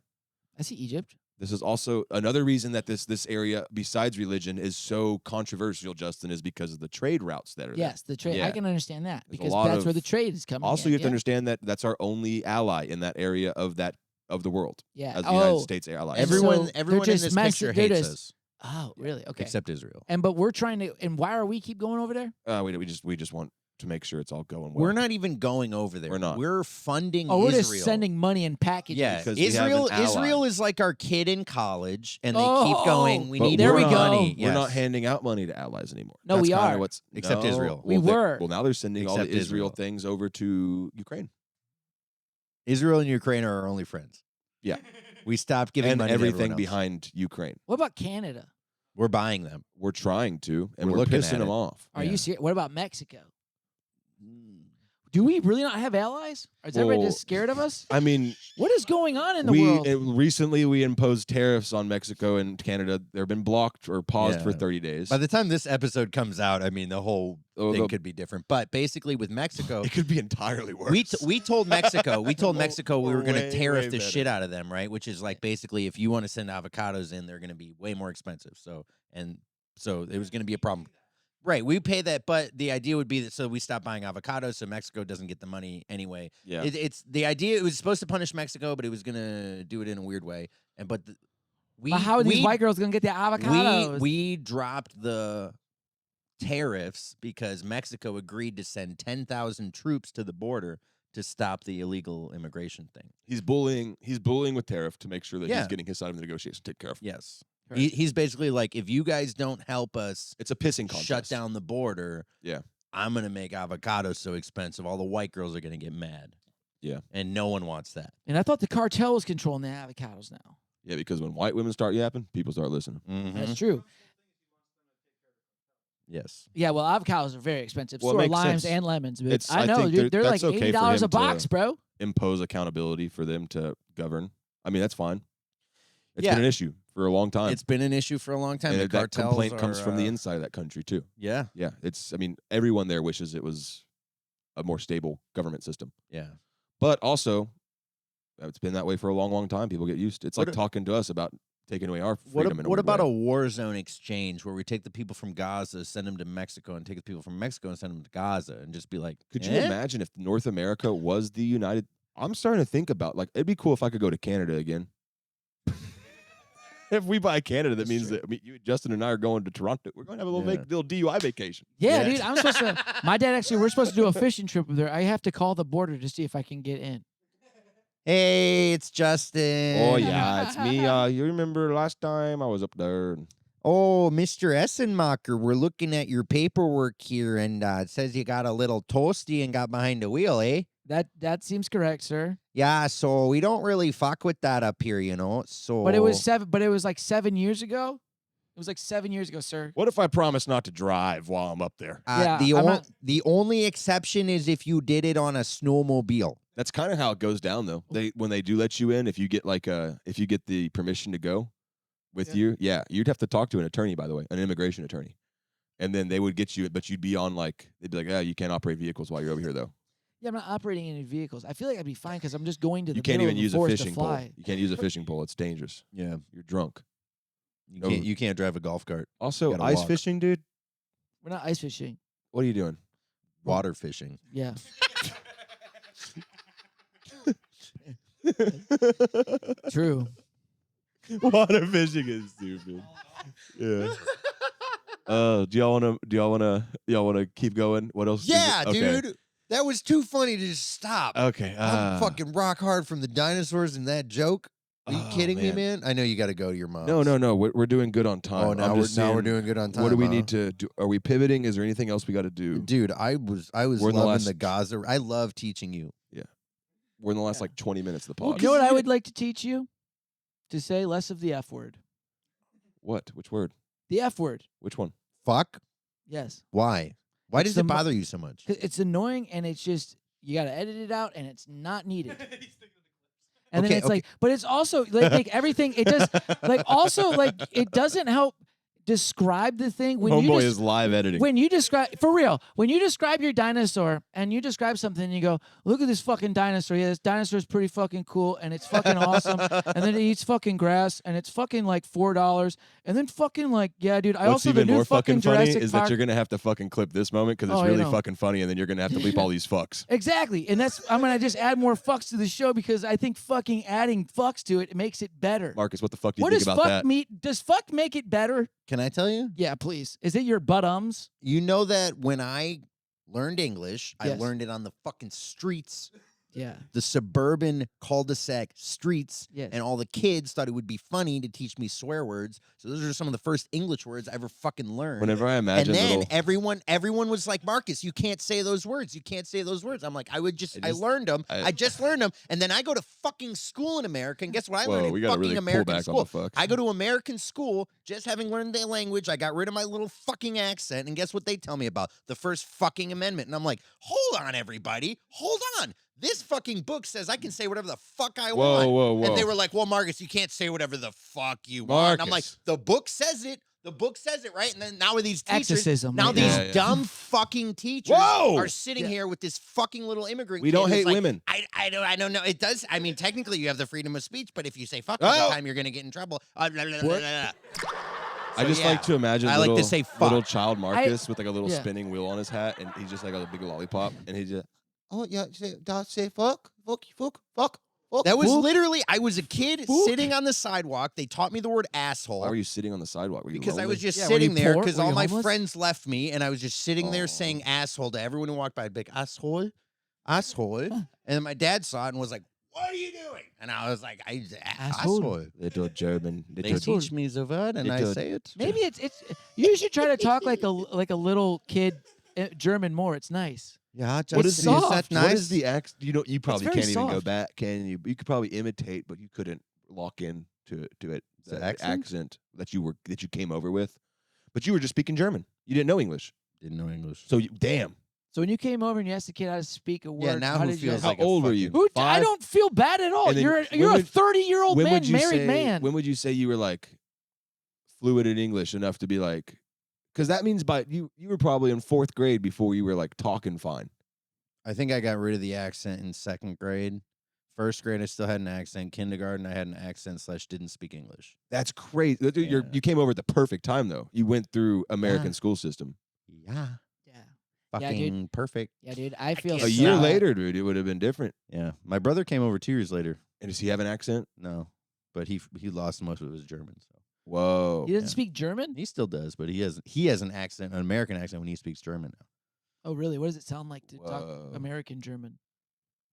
I see Egypt.
This is also another reason that this area, besides religion, is so controversial, Justin, is because of the trade routes that are
Yes, the trade. I
Yeah.
can understand that
There's a
because
lot
that's where
of-
the trade is
there.
coming.
Also,
in,
you have to
yeah.
understand that that's our only ally in that area of the world.
Yeah.
As the United
Oh.
States ally.
And
Everyone,
so
everyone
they're
in
just
this
messing-
picture
they're
hates
just-
us,
Oh, really? Okay.
except Israel.
But we're trying to. And why are we keep going over there?
we just want to make sure it's all going well.
We're not even going over there.
We're not.
We're funding
Oh, we're
Israel.
just sending money in packages.
Yeah,
because we have
Israel.
an ally.
Israel is like our kid in college, and they
Oh,
keep going. We
But
need
there
more
we go.
money.
We're not
Yes.
handing out money to allies anymore.
No,
That's
we
kinda
are.
What's,
Except
no,
Israel.
We
well, they-
were.
Well, now they're sending all the
Except
Israel
Israel.
things over to Ukraine.
Israel and Ukraine are our only friends.
Yeah.
We stopped giving
And
money to
everything
everyone else.
behind Ukraine.
What about Canada?
We're buying them.
We're trying to, and
We're
we're
looking
pissing
at
them
it.
off.
Are
Yeah.
you serious? What about Mexico? Do we really not have allies? Or is everybody
Well,
just scared of us?
I mean,
What is going on in the world?
recently we imposed tariffs on Mexico and Canada. They've been blocked or paused for
Yeah.
30 days.
By the time this episode comes out, I mean the whole
Oh,
thing
the-
could be different. But basically, with Mexico,
it could be entirely worse.
we told Mexico we
We're
were going to
way,
tariff
way
the
better.
shit out of them, right? Which is like basically if you want to send avocados in, they're going to be way more expensive. So it was going to be a problem. Right, we pay that, but the idea would be that so we stop buying avocados, so Mexico doesn't get the money anyway.
Yeah.
It's the idea. It was supposed to punish Mexico, but it was gonna do it in a weird way. But
how are these white girls going to get the avocados?
we dropped the tariffs because Mexico agreed to send 10,000 troops to the border to stop the illegal immigration thing.
He's bullying with tariff to make sure that
Yeah.
he's getting his side of the negotiation taken care of.
Yes. He's basically like, if you guys don't help us
It's a pissing contest.
shut down the border,
Yeah.
I'm going to make avocados so expensive. All the white girls are going to get mad.
Yeah.
And no one wants that.
and I thought the cartel was controlling the avocados now.
Yeah, because when white women start yapping, people start listening.
That's true.
Yes.
Yeah, well, avocados are very expensive.
Well, it
So are
makes
limes
sense.
and lemons. But
It's-
I
I
know,
think
dude. They're like
that's okay for
$80
him
a box,
to-
bro.
Impose accountability for them to govern. I mean, that's fine. It's
Yeah.
been an issue for a long time.
It's been an issue for a long time.
and
The
that
cartels
complaint comes
are,
from the inside of that country too.
Yeah.
Yeah, I mean, everyone there wishes it was a more stable government system.
Yeah.
But also, it's been that way for a long, long time. People get used to it. It's
What
like
a-
talking to us about taking away our
What,
freedom. in a
what
weird
about
way.
a war zone exchange where we take the people from Gaza, send them to Mexico, and take the people from Mexico and send them to Gaza and just be like,
Could you
eh?
imagine if North America was the United? I'm starting to think about, like, it'd be cool if I could go to Canada again. If we buy Canada, that means that you, Justin, and I are going to Toronto. We're going to have a little,
Yeah.
little DUI vacation.
Yeah, dude. I'm supposed to. My dad actually. We're supposed to do a fishing trip up there. I have to call the border to see if I can get in.
Hey, it's Justin.
Oh yeah, it's me. You remember last time I was up there?
Oh, Mr. Essenmacher, we're looking at your paperwork here, and it says you got a little toasty and got behind the wheel, eh?
That seems correct, sir.
Yeah, so we don't really fuck with that up here, you know. So,
But it was like 7 years ago. It was like 7 years ago, sir.
What if I promise not to drive while I'm up there?
Yeah,
the only exception is if you did it on a snowmobile.
That's kind of how it goes down, though. When they do let you in, if you get the permission to go with you, you'd have to talk to an attorney, by the way, an immigration attorney, and then they would get you. But you'd be on they'd be like, you can't operate vehicles while you're over here, though.
Yeah, I'm not operating any vehicles. I feel like I'd be fine because I'm just going to the
You can't
middle
even
of the
use a
forest
fishing
to
pole.
fly.
You can't use a fishing pole. It's dangerous.
Yeah,
You're drunk.
you can't drive a golf cart.
Also,
gotta
ice
walk.
fishing, dude.
We're not ice fishing.
What are you doing?
Water fishing.
Yeah. True.
Water fishing is stupid. Yeah. Do y'all wanna keep going? What else? is
Yeah,
it? Okay.
dude. That was too funny to just stop.
Okay.
I'm fucking rock hard from the dinosaurs in that joke. Are you
Oh,
kidding me,
man.
man? I know you got to go to your mom.
No. We're doing good on time.
Oh,
I'm
now we're
just saying,
doing good on time.
What do we
huh?
need to do? Are we pivoting? Is there anything else we got to do?
Dude, I was
We're in the
loving
last-
the Gaza. I love teaching you.
We're in the last 20 minutes of the
Well,
pod.
you know what I would like to teach you? To say less of the F word.
What? Which word?
The F word.
Which one?
Fuck.
Yes.
Why? Why
It's
does
the
it
mo-
bother you so much?
'Cause it's annoying and it's just you got to edit it out and it's not needed. And then
Okay,
it's like, but it's also like everything. It does like also like it doesn't help describe the thing when you
Homeboy
just,
is live editing.
when you describe for real when you describe your dinosaur and you describe something and you go look at this fucking dinosaur, yeah, this dinosaur's pretty fucking cool and it's fucking awesome and then it eats fucking grass and it's fucking like $4 and then fucking like yeah dude I
What's
also the
even
new
more fucking funny
Jurassic
is
Park.
that you're gonna have to fucking clip this moment because it's
Oh, you
really
know.
fucking funny, and then you're gonna have to bleep all these fucks.
Exactly. And that's I'm gonna just add more fucks to the show because I think fucking adding fucks to it makes it better.
Marcus, what the fuck do you
What
think
does
about
fuck
that?
does fuck make it better?
Can I tell you?
Yeah, please. Is it your buttums?
You know that when I learned English. I
Yes.
learned it on the fucking streets.
Yeah.
The suburban cul-de-sac streets,
Yes.
and all the kids thought it would be funny to teach me swear words. So those are some of the first English words I ever fucking learned.
Whenever I imagine
and then everyone was like, Marcus, you can't say those words. You can't say those words. I'm like, I learned them. I just learned them. And then I go to fucking school in America, and guess what I learned in fucking American school? I go to American school, just having learned their language. I got rid of my little fucking accent, and guess what they tell me about? The first fucking amendment. And I'm like, hold on, everybody. Hold on. This fucking book says I can say whatever the fuck I want.
Whoa.
And they were like, well, Marcus, you can't say whatever the fuck you want. And I'm like, the book says it. The book says it, right? And then now with these teachers, these dumb fucking teachers are sitting here with this fucking little immigrant.
We don't hate women.
I don't know. It does. I mean, technically, you have the freedom of speech, but if you say fuck all the time, you're gonna get in trouble.
I just like to imagine little child Marcus with like a little spinning wheel on his hat, and he's just like a big lollipop, and he just, oh yeah, say fuck.
That was literally, I was a kid sitting on the sidewalk. They taught me the word asshole.
Why were you sitting on the sidewalk? Were you
because
lonely?
I was just sitting there because all my friends left me, and I was just sitting there saying asshole to everyone who walked by. I'd be like, asshole. And then my dad saw it and was like, what are you doing? And I was like, asshole.
Little German.
They teach me the word, and I say it.
Maybe it's you should try to talk like a little kid German more. It's nice.
Yeah,
what is
that nice?
What is the accent? You probably can't even go
soft.
back, can you? You could probably imitate, but you couldn't lock in to it.
The
accent that you came over with, but you were just speaking German. You didn't know English.
Didn't know English.
So damn.
So when you came over and you asked the kid how to speak a word,
now who feels like
how old were you?
I don't feel bad at all. You're a 30-year-old man, married man.
When would you say you were like fluent in English enough to be like? Because that means you were probably in 4th grade before you were like talking fine.
I think I got rid of the accent in 2nd grade. 1st grade, I still had an accent. Kindergarten, I had an accent / didn't speak English.
That's crazy. You came over at the perfect time, though. You went through American school system.
Yeah.
Fucking
perfect.
Yeah, dude. I feel
a year later, dude, it would have been different.
Yeah. My brother came over 2 years later.
And does he have an accent?
No. But he lost most of his German. So.
Whoa.
He doesn't speak German?
He still does, but he has an accent, an American accent when he speaks German now.
Oh, really? What does it sound like to talk American German?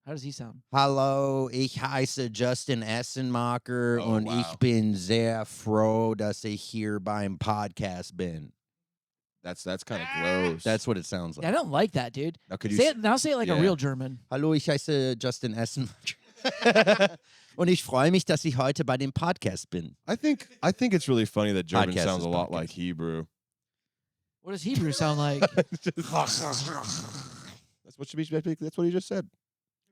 How does he sound?
Hallo, ich heiße Justin Essenmacher und ich bin sehr froh, dass ich hier beim Podcast bin.
That's kind of gross.
That's what it sounds like.
Yeah, I don't like that, dude.
Now, could you
say it like a real German.
Hallo, ich heiße Justin Essenmacher. Und ich freue mich, dass ich heute bei dem Podcast bin.
I think it's really funny that German sounds a lot like Hebrew.
What does Hebrew sound like?
That's what he just said.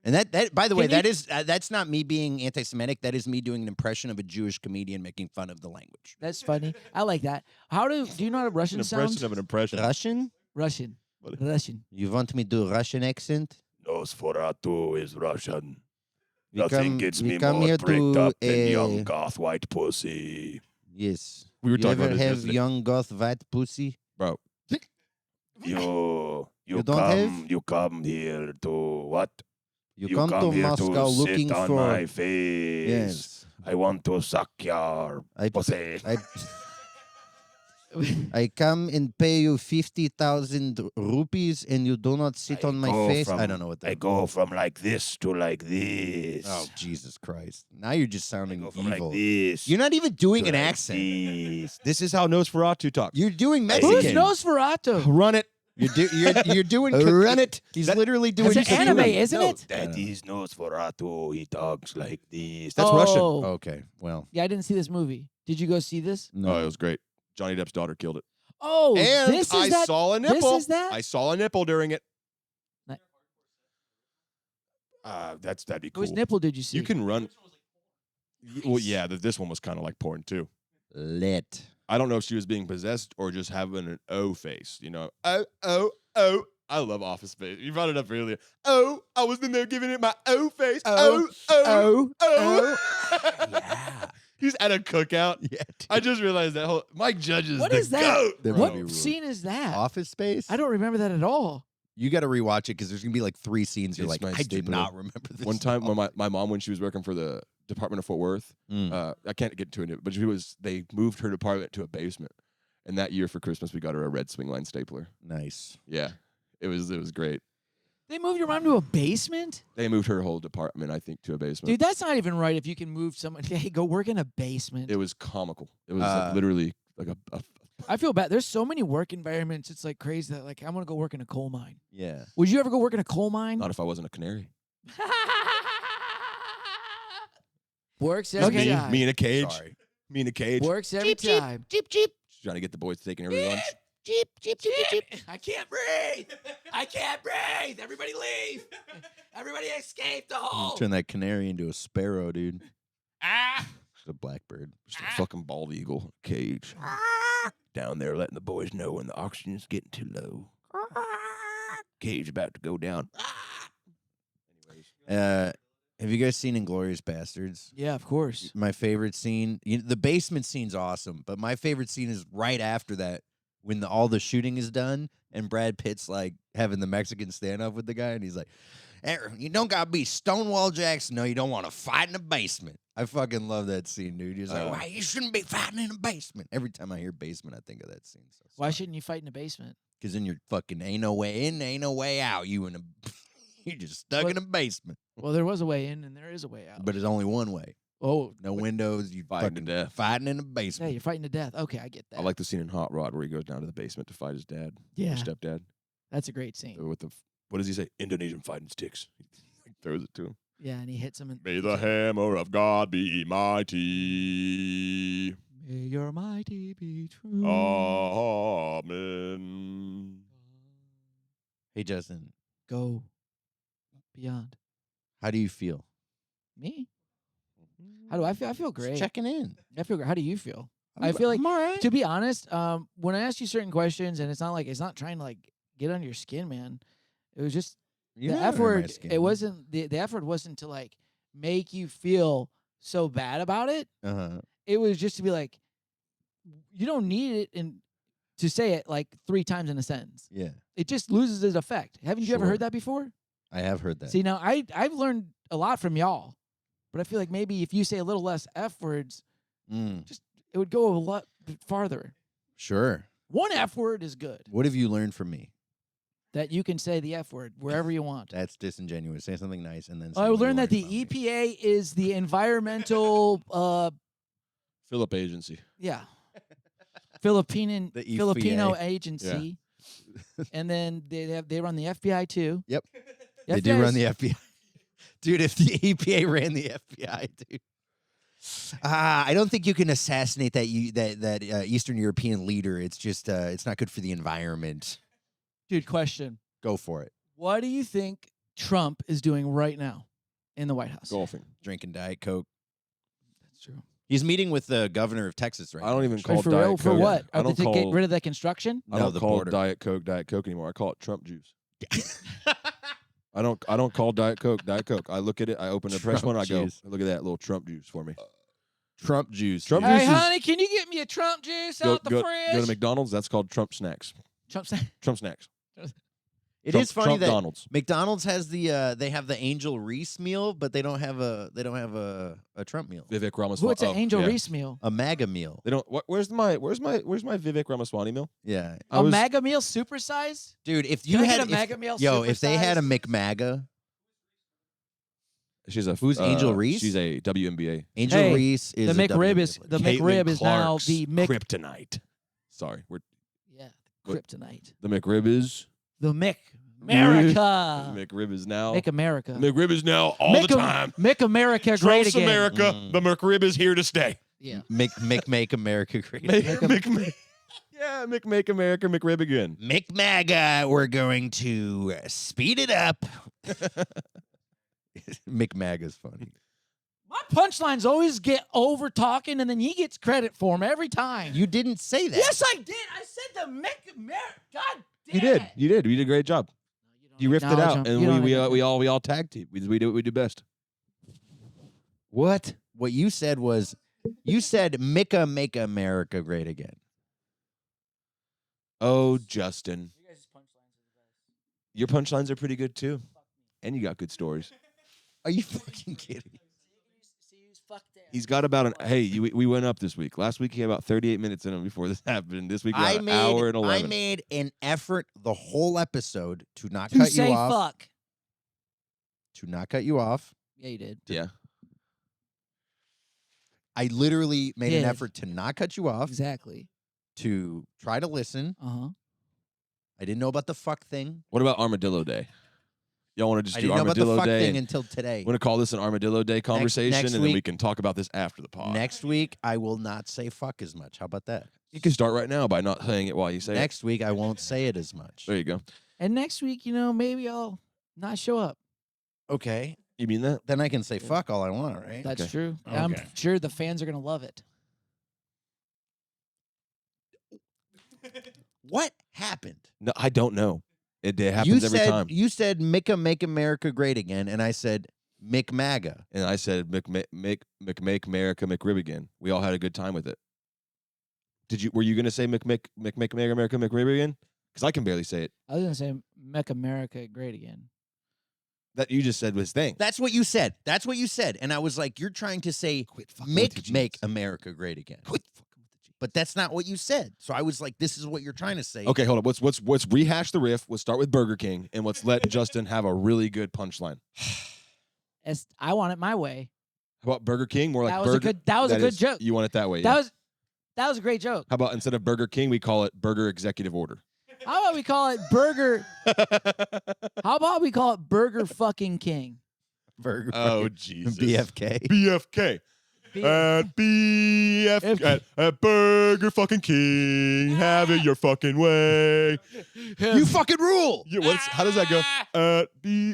And that by the way, that's not me being anti-Semitic. That is me doing an impression of a Jewish comedian making fun of the language.
That's funny. I like that. Do you know how Russian sounds?
Impression of an impression.
Russian.
Russian.
You want me to do Russian accent?
Nosferatu is Russian.
Nothing gets me more bricked up
than young goth white pussy.
Yes.
We were talking about this
have young goth white pussy?
Bro.
You come here to what?
You come to Moscow looking
sit on
for
my face.
Yes.
I want to suck your pussy.
I come and pay you 50,000 rupees and you do not sit on my face. I don't know what that
I go from like this to like this.
Oh, Jesus Christ. Now you're just sounding
I go
evil.
from like this.
You're not even doing
to
an
like
accent.
This is how Nosferatu talks.
You're doing
Who's
Mexican.
Nosferatu?
Run it.
You're doing
Run it.
He's literally doing
It's an anime, isn't it?
That is Nosferatu. He talks like this.
That's Russian.
Okay, well.
Yeah, I didn't see this movie. Did you go see this?
No, it was great. Johnny Depp's daughter killed it.
Oh,
And
this is
I
that.
saw a nipple.
This is that.
I saw a nipple during it.
Ni-
That'd be cool.
Whose nipple did you see?
You can run. Well, yeah, this one was kind of like porn too.
Lit.
I don't know if she was being possessed or just having an O face. You know, oh. I love Office Space. You brought it up earlier. Oh, I was in there giving it my O face. Oh.
Yeah.
He's at a cookout.
Yeah. Dude.
I just realized that whole Mike Judge is
What
the
is that?
goat.
What scene is that?
Office Space?
I don't remember that at all.
You got to rewatch it because there's going to be like 3 scenes. You're
It's
like,
my
I do
staple.
not remember this.
One time when my mom, when she was working for the Department of Fort Worth,
Mm.
I can't get into it, but they moved her department to a basement. And that year for Christmas, we got her a red swing line stapler.
Nice.
Yeah. It was great.
They moved your mom to a basement?
They moved her whole department, I think, to a basement.
Dude, that's not even right if you can move someone. Hey, go work in a basement.
It was comical. It was like literally like a
I feel bad. There's so many work environments. It's like crazy that like I'm gonna go work in a coal mine.
Yeah.
Would you ever go work in a coal mine?
not if I wasn't a canary.
Works every time.
Me in a cage.
Sorry.
Me in a cage.
Works every time.
Just trying to get the boys to take an early lunch.
Jeep. I can't breathe. I can't breathe. Everybody leave. Everybody escape the hole.
Turn that canary into a sparrow, dude.
Ah.
It's a blackbird.
Just a fucking bald eagle cage. Down there letting the boys know when the oxygen's getting too low. Cage about to go down.
Have you guys seen Inglourious Bastards?
Yeah, of course.
My favorite scene, the basement scene's awesome, but my favorite scene is right after that when all the shooting is done and Brad Pitt's like having the Mexican standoff with the guy and he's like, you don't gotta be Stonewall Jackson. No, you don't want to fight in the basement. I fucking love that scene, dude. He's like, why you shouldn't be fighting in a basement? Every time I hear basement, I think of that scene. So
Why shouldn't you fight in a basement?
Because then you're fucking ain't no way in, ain't no way out. You're just stuck in a basement.
Well, there was a way in and there is a way out.
But it's only one way.
Oh,
no windows. You
Fighting
fucking
to death.
Fighting in a
Yeah,
basement.
you're fighting to death. Okay, I get that.
I like the scene in Hot Rod where he goes down to the basement to fight his dad.
Yeah.
His stepdad.
That's a great scene.
With the what does he say? Indonesian fighting sticks. He throws it to him.
Yeah, and he hits him.
May the hammer of God be mighty.
May your mighty be true.
Amen.
Hey, Justin.
Go beyond.
How do you feel?
Me? How do I feel? I feel great.
Just checking in.
I feel great. How do you feel? I feel like,
I'm all right.
to be honest, when I ask you certain questions, and it's not trying to like get under your skin, man. It was just
You're
the
not
F
under my
word.
skin.
It wasn't the F word wasn't to like make you feel so bad about it.
Uh-huh.
It was just to be like, you don't need it to say it like 3 times in a sentence.
Yeah.
It just loses its effect. Haven't you ever
Sure.
heard that before?
I have heard that.
See, now I've learned a lot from y'all, but I feel like maybe if you say a little less F words, just it would go a lot farther.
Sure.
One F word is good.
What have you learned from me?
That you can say the F word wherever you want.
That's disingenuous. Say something nice and then say
I
what you
learned that
learned
the
from me.
EPA is the environmental,
Philip agency.
yeah, Filipino
EPA.
agency, and then they run the FBI too.
Yep.
The
They do
FBI
run
is-
the FBI. Dude, if the EPA ran the FBI, dude. I don't think you can assassinate that Eastern European leader. It's just it's not good for the environment.
Dude, question.
Go for it.
What do you think Trump is doing right now in the White House?
Golfing.
Drinking Diet Coke.
That's true.
He's meeting with the governor of Texas right
I don't
now.
even call
For
Diet
real?
Coke.
For what?
I
Are they
don't
to
call.
get rid of that construction?
I
No,
don't
the
call
border.
Diet Coke anymore. I call it Trump juice. I don't call Diet Coke Diet Coke. I look at it. I open the fresh
Trump
one. I go,
juice.
look at that little Trump juice for me.
Trump juice.
Trump
dude.
juice
Hey,
is-
honey, can you get me a Trump juice
Go,
out the
go,
fridge?
go to McDonald's. That's called Trump snacks.
Trump's
Trump snacks.
It
Trump-
is funny
Trump
that
Donald's.
McDonald's has they have the Angel Reese meal, but they don't have a Trump meal.
Vivek Ramaswamy.
What's an Angel
yeah.
Reese meal?
A MAGA meal.
They don't. Where's my Vivek Ramaswamy meal?
Yeah.
I
A
was-
MAGA meal supersize?
Dude, if you
Can I
had
get a MAGA meal
if they had a
supersized?
McMAGA,
She's a
Who's Angel Reese?
She's a WNBA.
Angel
Hey,
Reese is
the
a
McRib is
WNBA.
the
Caitlin
McRib is now
Clark's
the Mc
kryptonite. Sorry, we're
yeah
What?
kryptonite.
the McRib is.
The America.
The McRib is now.
Make America.
The McRib is now all
Make
the
Am-
time.
Make America great
Trump's
again.
America. The McRib is here to stay.
Yeah.
Make America great.
Make America McRib again.
McMAGA, we're going to speed it up. McMAGA's funny.
My punchlines always get over talking, and then he gets credit for them every time.
You didn't say that.
Yes, I did. I said the Make America. God damn
You did.
it.
You did. You did a great job. You riffed it
acknowledge
out,
him.
and
You don't
we all tag team. We do best.
What? What you said was, you said make America great again.
Oh, Justin, your punchlines are pretty good too, and you got good stories.
Are you fucking kidding?
fuck there.
He's got about we went up this week. Last week he had about 38 minutes in him before this happened. This week got an hour and 11.
I made an effort the whole episode to not
To
cut
say
you off.
fuck.
To not cut you off.
Yeah, you did.
Yeah.
I literally made an effort to not cut you off.
Exactly.
To try to listen.
Uh-huh.
I didn't know about the fuck thing.
What about Armadillo Day? Y'all want to just
I
do
didn't know
Armadillo
about the fuck
Day?
thing until today.
I'm going to call this an Armadillo Day conversation,
next
and then we
week-
can talk about this after the pod.
Next week, I will not say fuck as much. How about that?
You can start right now by not saying it while you say it.
Next week, I won't say it as much.
There you go.
And next week, maybe I'll not show up.
Okay.
You mean that?
Then I can say fuck all I want, right?
That's true.
Okay.
I'm sure the fans are going to love it.
What happened?
No, I don't know. It happens every time.
You said make America great again, and I said McMAGA.
And I said make America McRib again. We all had a good time with it. Were you going to say make America McRib again? Because I can barely say it.
I was going to say make America great again.
That you just said was thing.
That's what you said. That's what you said. And I was like, you're trying to say make America great again.
Quit fucking with the G.
But that's not what you said. So I was like, this is what you're trying to say.
Okay, hold on. Let's rehash the riff. Let's start with Burger King, and let's let Justin have a really good punchline.
I want it my way.
How about Burger King? More like
That was a
Burger.
good joke.
You want it that way?
That
Yeah.
was a great joke.
How about instead of Burger King, we call it Burger Executive Order?
How about we call it Burger? How about we call it Burger fucking King?
Burger.
Oh Jesus.
BFK.
BFK. At BFK. At Burger fucking King. Have it your fucking way.
You fucking rule.
Yeah, how does that go?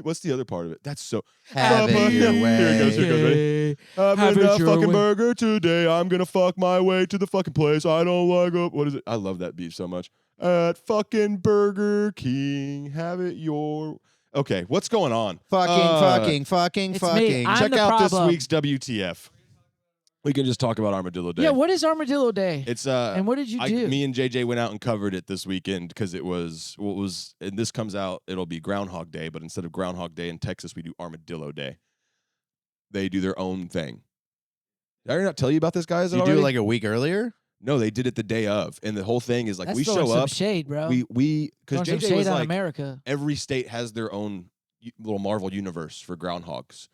What's the other part of it? That's so.
Have it your way.
Here it goes. Ready? Having a fucking burger today. I'm gonna fuck my way to the fucking place. I don't like it. What is it? I love that beat so much. At fucking Burger King. Have it your. Okay, what's going on?
Fucking.
It's me. I'm
Check
the
out this
problem.
week's WTF. We can just talk about Armadillo Day.
Yeah, what is Armadillo Day?
It's
and what did you do?
Me and JJ went out and covered it this weekend because it was and this comes out, it'll be Groundhog Day, but instead of Groundhog Day in Texas, we do Armadillo Day. They do their own thing. Did I not tell you about this, guys?
You do it like a week earlier?
No, they did it the day of, and the whole thing is like
That's
we
throwing
show
some
up.
shade, bro.
We because
Throwing some
JJ
shade
was
on
like
America.
every state has their own little Marvel universe for groundhogs,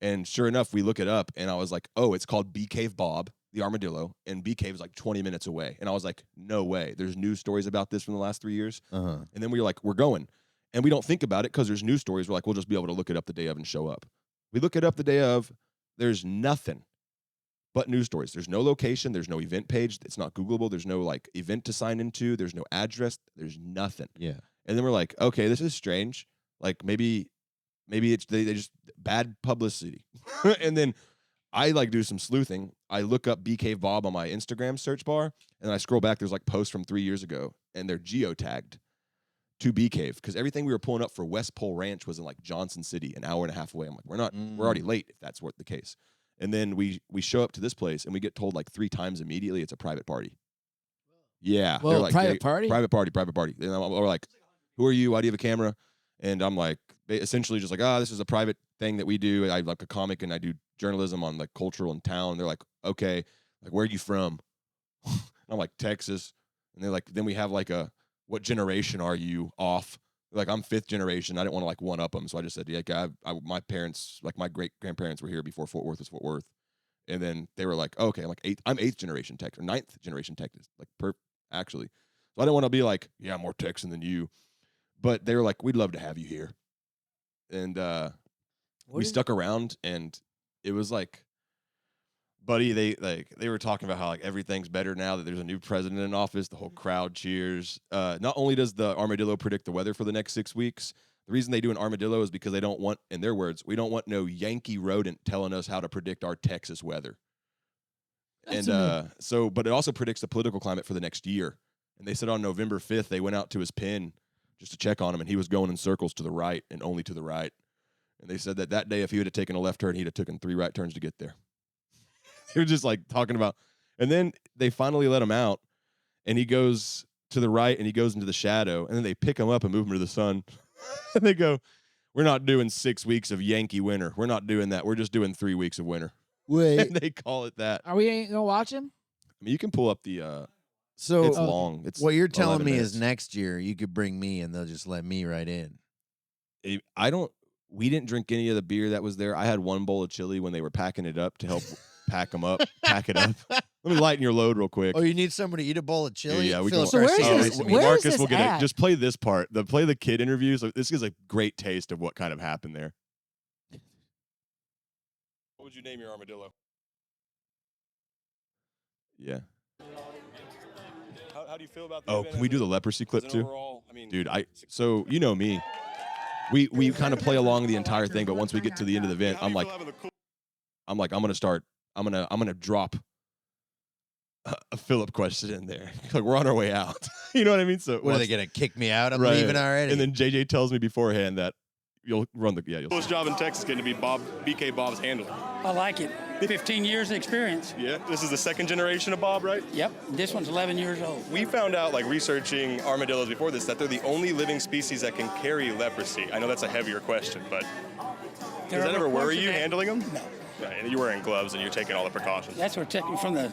and sure enough, we look it up, and I was like, oh, it's called Cave Bob, the armadillo, and Cave is like 20 minutes away, and I was like, no way. There's news stories about this from the last 3 years, and then we were like, we're going, and we don't think about it because there's news stories. We're like, we'll just be able to look it up the day of and show up. We look it up the day of. There's nothing but news stories. There's no location. There's no event page. It's not Googleable. There's no like event to sign into. There's no address. There's nothing.
Yeah.
And then we're like, okay, this is strange. Like maybe it's they just bad publicity. And then I like do some sleuthing. I look up Cave Bob on my Instagram search bar, and then I scroll back. There's like posts from 3 years ago, and they're geotagged to Cave because everything we were pulling up for West Pole Ranch was in like Johnson City, an hour and a half away. I'm like, we're already late if that's what the case. And then we show up to this place, and we get told like 3 times immediately it's a private party. Yeah.
Well,
they're like,
private party?
Private party. And we're like, who are you? Why do you have a camera? And I'm like, essentially just like, this is a private thing that we do. I like a comic, and I do journalism on like cultural in town. And they're like, okay, like where are you from? I'm like, Texas. And they're like, then we have like what generation are you off? Like I'm 5th generation. I didn't want to like one up them, so I just said, yeah, my parents, like my great grandparents, were here before Fort Worth was Fort Worth, and then they were like, okay, I'm like 8th generation Texas, or 9th generation Texas, like actually. So I didn't want to be like, yeah, I'm more Texan than you, but they were like, we'd love to have you here, and we stuck around, and it was like, buddy, they were talking about how like everything's better now that there's a new president in office. The whole crowd cheers. Not only does the armadillo predict the weather for the next 6 weeks, the reason they do an armadillo is because they don't want, in their words, we don't want no Yankee rodent telling us how to predict our Texas weather. But it also predicts the political climate for the next year. And they said on November 5th, they went out to his pen just to check on him, and he was going in circles to the right and only to the right. And they said that day, if he would have taken a left turn, he'd have taken 3 right turns to get there. They were just like talking about, and then they finally let him out, and he goes to the right, and he goes into the shadow, and then they pick him up and move him to the sun. And they go, we're not doing 6 weeks of Yankee winter. We're not doing that. We're just doing 3 weeks of winter.
Wait.
And they call it that.
Are we ain't gonna watch him?
I mean, you can pull up the.
So
it's long. It's
what you're telling
11
me
minutes.
is next year you could bring me and they'll just let me right in.
I don't. We didn't drink any of the beer that was there. I had one bowl of chili when they were packing it up to help pack them up. Pack it up. Let me lighten your load real quick.
Oh, you need somebody to eat a bowl of chili?
Yeah, we
Philip
can.
So where is
Garcia.
this-
Oh,
where is
Marcus
this
will get
at?
it. Just play this part. Play the kid interviews. So this gives a great taste of what kind of happened there. What would you name your armadillo? Yeah.
How do you feel about the
Oh,
event
can we
as
do
a-
the leprosy clip
as
too?
an overall, I mean,
Dude, so you know me. We kind of play along the entire thing, but once we get to the end of the event,
how do
I'm
you
like,
feel having the cool-
I'm gonna drop a Philip question in there. Like we're on our way out. You know what I mean? So
What, are they going to kick me out? I'm
right.
leaving already.
And then JJ tells me beforehand that you'll run the you'll
coolest job in Texas getting to be BK Bob's handler.
I like it. 15 years of experience.
Yeah, this is the second generation of Bob, right?
Yep. This one's 11 years old.
We found out, like researching armadillos before this, that they're the only living species that can carry leprosy. I know that's a heavier question, but does that ever worry you handling them?
No.
Right, and you're wearing gloves and you're taking all the precautions.
That's what taking from the